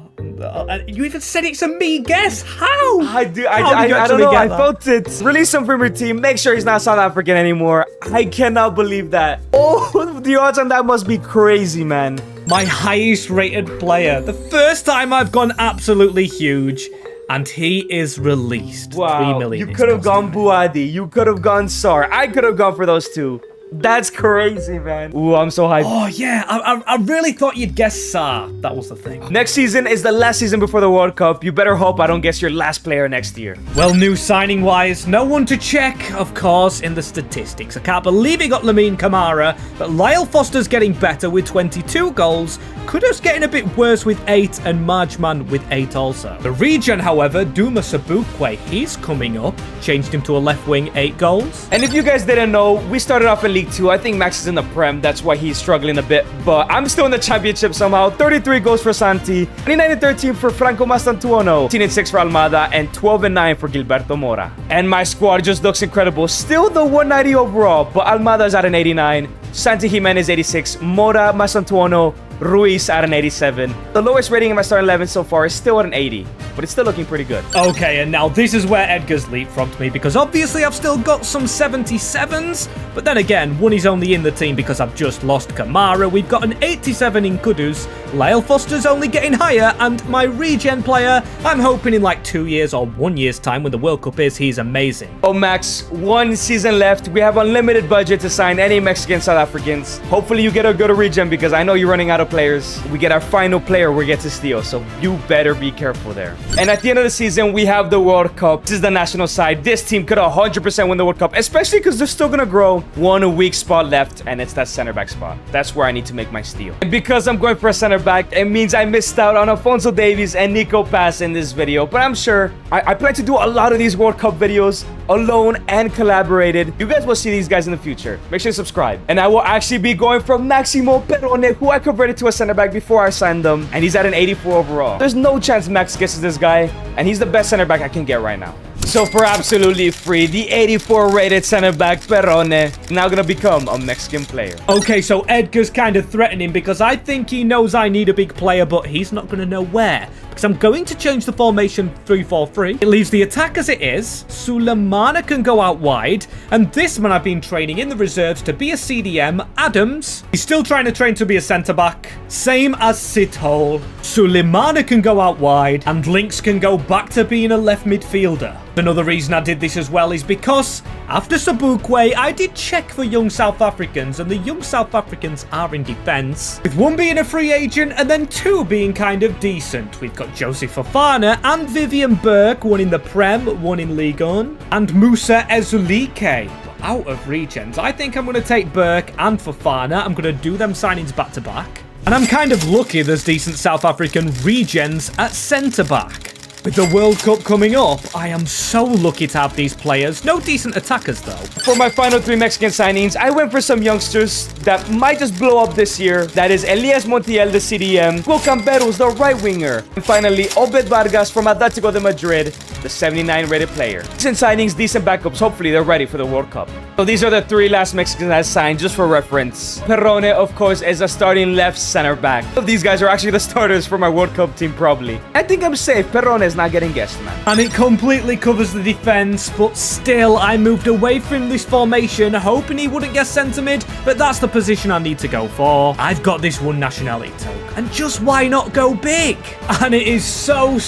You even said it's a me guess. How? I do. How did you I don't actually know. get I that? felt it. Release him from your team. Make sure he's not South African anymore. I cannot believe that. Oh, the odds on that must be crazy, man. My highest rated player. The first time I've gone absolutely huge. And he is released. 3 Wow. million. You is could have costing gone me. Buadi. You could have gone Sar. I could have gone for those two. That's crazy, man. Ooh, I'm so hyped. Oh, yeah. I really thought you'd guess Sa. That was the thing. Next season is the last season before the World Cup. You better hope I don't guess your last player next year. Well, new signing-wise, no one to check, of course, in the statistics. I can't believe he got Lamine Camara, but Lyle Foster's getting better with 22 goals. Kudus getting a bit worse with 8, and Marjman with 8 also. The regen, however, Duma Sabukwe, he's coming up. Changed him to a left wing, 8 goals. And if you guys didn't know, we started off in League 2. I think Max is in the Prem. That's why he's struggling a bit. But I'm still in the Championship somehow. 33 goals for Santi. 29-13 for Franco Mastantuono. 18-6 for Almada. And 12-9 for Gilberto Mora. And my squad just looks incredible. Still the 190 overall. But Almada's at an 89. Santi Jimenez 86. Mora, Mastantuono, Ruiz at an 87. The lowest rating in my starting 11 so far is still at an 80, but it's still looking pretty good. Okay, and now this is where Edgar's leapfrogged me, because obviously I've still got some 77s, but then again, one is only in the team because I've just lost Kamara. We've got an 87 in Kudus. Lyle Foster's only getting higher, and my regen player, I'm hoping in like 2 years or 1 year's time when the World Cup is, he's amazing. Oh, Max, 1 season left. We have unlimited budget to sign any Mexican South Africans. Hopefully you get a good regen because I know you're running out of players. We get our final player, we get to steal, so you better be careful there. And at the end of the season, we have the World Cup. This is the national side. This team could 100% win the World Cup, especially because they're still going to grow. One weak spot left, and it's that center back spot. That's where I need to make my steal. And because I'm going for a center back, it means I missed out on Alphonso Davies and Nico Pass in this video, but I'm sure I plan to do a lot of these World Cup videos alone and collaborated. You guys will see these guys in the future. Make sure to subscribe. And I will actually be going for Maximo Perrone, who I converted to a center back before I signed them, and he's at an 84 overall. There's no chance Max guesses this guy, and he's the best center back I can get right now. So for absolutely free, the 84 rated center back Perrone now gonna become a Mexican player. Okay, so Edgar's kind of threatening because I think he knows I need a big player, but he's not going to know where. Because I'm going to change the formation 3-4-3. It leaves the attack as it is. Sulemana can go out wide. And this man I've been training in the reserves to be a CDM, Adams. He's still trying to train to be a centre-back. Same as Sithole. Sulemana can go out wide. And Lynx can go back to being a left midfielder. Another reason I did this as well is because after Sabukwe, I did check for young South Africans, and the young South Africans are in defence, with one being a free agent and then 2 being kind of decent. We've got Joseph Fofana and Vivian Burke, one in the Prem, one in Ligue 1, and Musa Ezulike. Out of regens, I think I'm going to take Burke and Fofana. I'm going to do them signings back to back. And I'm kind of lucky there's decent South African regens at centre-back. With the World Cup coming up, I am so lucky to have these players. No decent attackers, though. For my final 3 Mexican signings, I went for some youngsters that might just blow up this year. That is Elias Montiel, the CDM, Will Camberos, the right winger, and finally Obed Vargas from Atletico de Madrid, the 79 rated player. Decent signings, decent backups. Hopefully they're ready for the World Cup. So these are the 3 last Mexicans I signed, just for reference. Perrone, of course, is a starting left center back. These guys are actually the starters for my World Cup team, probably. I think I'm safe. Perrone is not getting guessed, man. And it completely covers the defence, but still, I moved away from this formation, hoping he wouldn't guess centre mid, but that's the position I need to go for. I've got this one nationality toke, and just why not go big? And it is so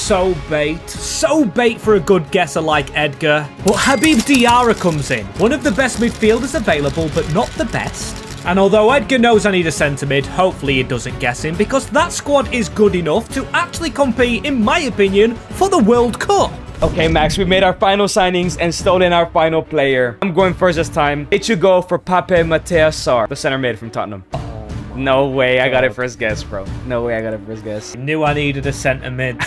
bait for a good guesser like Edgar. But Habib Diarra comes in, one of the best midfielders available, but not the best. And although Edgar knows I need a centre mid, hopefully he doesn't guess him, because that squad is good enough to actually compete, in my opinion, for the World Cup. Okay, Max, we made our final signings and stolen our final player. I'm going first this time. It should go for Pape Matthias Sarr, the center mid from Tottenham. No way I got it first guess, bro. No way I got it first guess. I knew I needed a centre mid.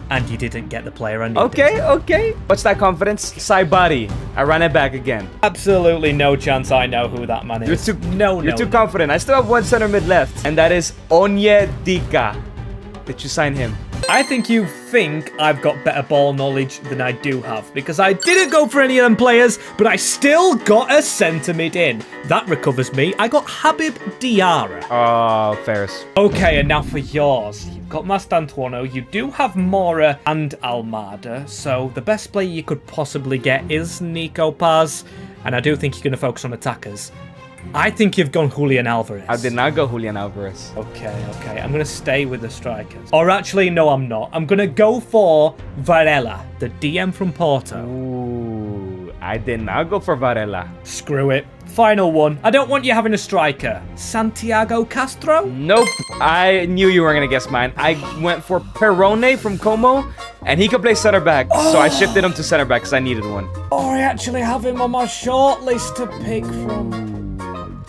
And you didn't get the player I needed. Okay. What's that confidence? Saibari. I ran it back again. Absolutely no chance I know who that man is. You're too confident. I still have 1 center mid left, and that is Onyedika. Did you sign him? I think you think I've got better ball knowledge than I do have, because I didn't go for any of them players, but I still got a centre mid in. That recovers me. I got Habib Diarra. Oh, Ferris. Okay, and now for yours. You've got Mastantuono, you do have Mora and Almada, so the best player you could possibly get is Nico Paz, and I do think you're going to focus on attackers. I think you've gone Julian Alvarez. I did not go Julian Alvarez. Okay. I'm going to stay with the strikers. Or actually, no, I'm not. I'm going to go for Varela, the DM from Porto. Ooh, I did not go for Varela. Screw it. final one. I don't want you having a striker. Santiago Castro? Nope. I knew you were going to guess mine. I went for Perrone from Como, and he could play center back. So I shifted him to center back because I needed one. Oh, I actually have him on my short list to pick from.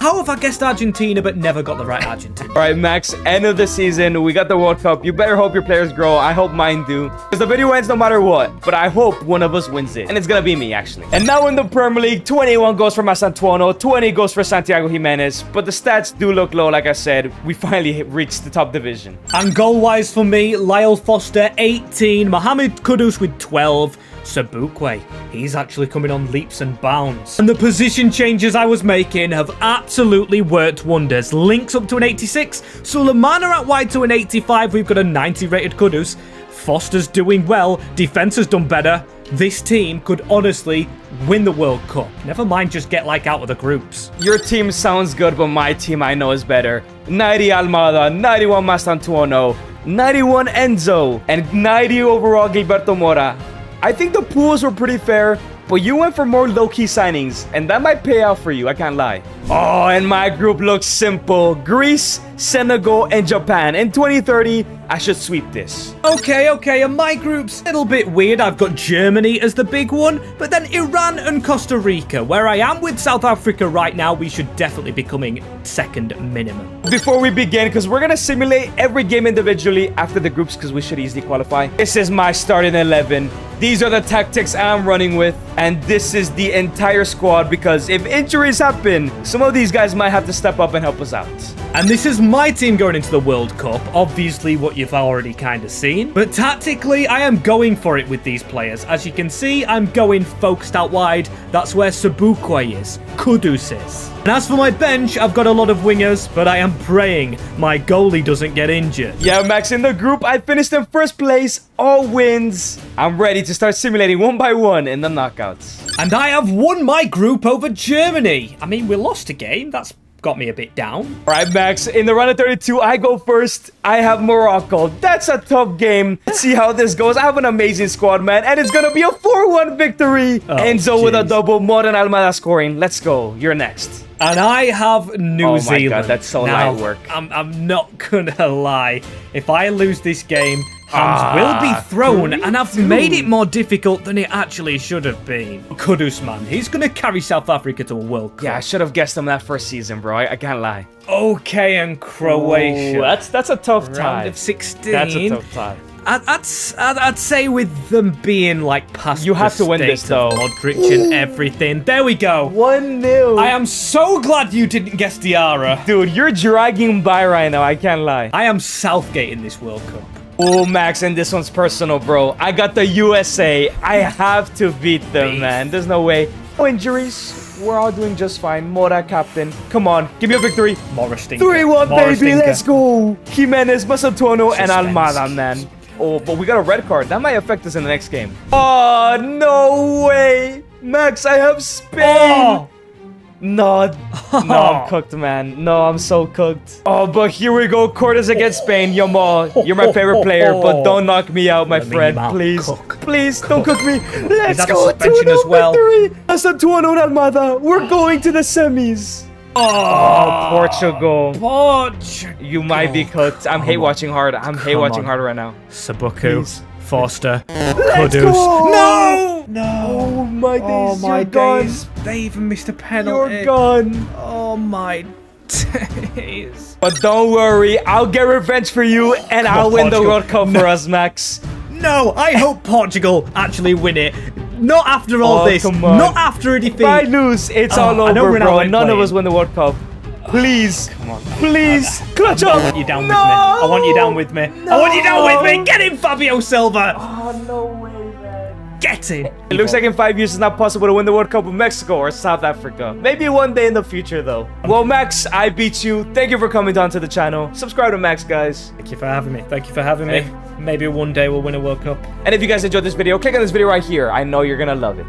How have I guessed Argentina but never got the right Argentina? All right, Max, end of the season. We got the World Cup. You better hope your players grow. I hope mine do. Because the video ends no matter what. But I hope one of us wins it. And it's going to be me, actually. And now in the Premier League, 21 goes for Masantuono, 20 goes for Santiago Jimenez. But the stats do look low, like I said. We finally reached the top division. And goal-wise for me, Lyle Foster, 18. Mohamed Kudus with 12. Sabukwe, he's actually coming on leaps and bounds. And the position changes I was making have absolutely worked wonders. Links up to an 86. Sulemana at wide to an 85. We've got a 90 rated Kudus. Foster's doing well. Defense has done better. This team could honestly win the World Cup. Never mind just get like out of the groups. Your team sounds good, but my team I know is better. 90 Almada, 91 Masantuono, 91 Enzo, and 90 overall Gilberto Mora. I think the pools were pretty fair, but you went for more low-key signings, and that might pay out for you, I can't lie. Oh, and my group looks simple. Greece, Senegal, and Japan. In 2030, I should sweep this. Okay, and my group's a little bit weird. I've got Germany as the big one, but then Iran and Costa Rica. Where I am with South Africa right now, we should definitely be coming second minimum. Before we begin, because we're going to simulate every game individually after the groups, because we should easily qualify. This is my starting 11. These are the tactics I'm running with, and this is the entire squad, because if injuries happen, some of these guys might have to step up and help us out. And this is my team going into the World Cup, obviously what you've already kind of seen. But tactically, I am going for it with these players. As you can see, I'm going focused out wide. That's where Sabukwe is, Kudus is. And as for my bench, I've got a lot of wingers, but I am praying my goalie doesn't get injured. Yeah, Max, in the group, I finished in first place, all wins. I'm ready to start simulating one by one in the knockouts. And I have won my group over Germany. I mean, we lost a game. That's got me a bit down. All right, Max, in the round of 32, I go first. I have Morocco. That's a tough game. Let's see how this goes. I have an amazing squad, man, and it's gonna be a 4-1 victory. Enzo with a double, Mora and Almada scoring. Let's go. You're next. And I have New Zealand. Oh my God, that's so now, light work. I'm not gonna lie. If I lose this game, hands will be thrown, and I've made it more difficult than it actually should have been. Kudus, man, he's gonna carry South Africa to a World Cup. Yeah, I should have guessed him that first season, bro. I can't lie. Okay, and Croatia. Ooh, that's a tough tie. Round of 16. That's a tough tie. I'd say with them being like past You have the to win this, state of though. Modric and everything. There we go. 1-0. I am so glad you didn't guess Diarra. Dude, you're dragging by right now. I can't lie. I am Southgate in this World Cup. Oh, Max, and this one's personal, bro. I got the USA. I have to beat them, man. There's no way. No injuries. We're all doing just fine. Mora, captain. Come on. Give me a victory. Morris Stinker. 3-1, baby. Stinker. Let's go. Jimenez, Masantuono, and Suspense. Almada, man. Oh, but we got a red card. That might affect us in the next game. Oh, no way. Max, I have Spain. Oh. No, I'm cooked, man. No, I'm so cooked. Oh, but here we go. Quarters against Spain. Yamal, you're my favorite player, but don't knock me out, my friend. Please, please, don't cook me. Let's had a go. suspension 2-0 as well. victory. Masantuono and Almada. We're going to the semis. Oh, Portugal. Portugal. You might be cooked. I'm hate watching hard. I'm hate watching hard right now. Sabuku. Please. Foster. Let's Kudus. go. No! Oh my days. Oh my you're gone. days. They even missed a penalty. You're gone. Oh my days. But don't worry, I'll get revenge for you, and I'll win the Portugal. World Cup for us, Max. No, I hope Portugal actually win it. Not after all this. Come on. Not after a defeat. If I lose, it's all I know over, Ronaldo bro. ain't None of playing. us win the World Cup. Please, Come on. please, clutch I up. want you down with me. I want you down with me. I want you down with me. Get in, Fabio Silva. Oh, no way, man. Get in. It looks like in 5 years it's not possible to win the World Cup with Mexico or South Africa. Maybe one day in the future, though. Well, Max, I beat you. Thank you for coming down to the channel. Subscribe to Max, guys. Thank you for having me. Thank you for having me. Maybe one day we'll win a World Cup. And if you guys enjoyed this video, click on this video right here. I know you're gonna love it.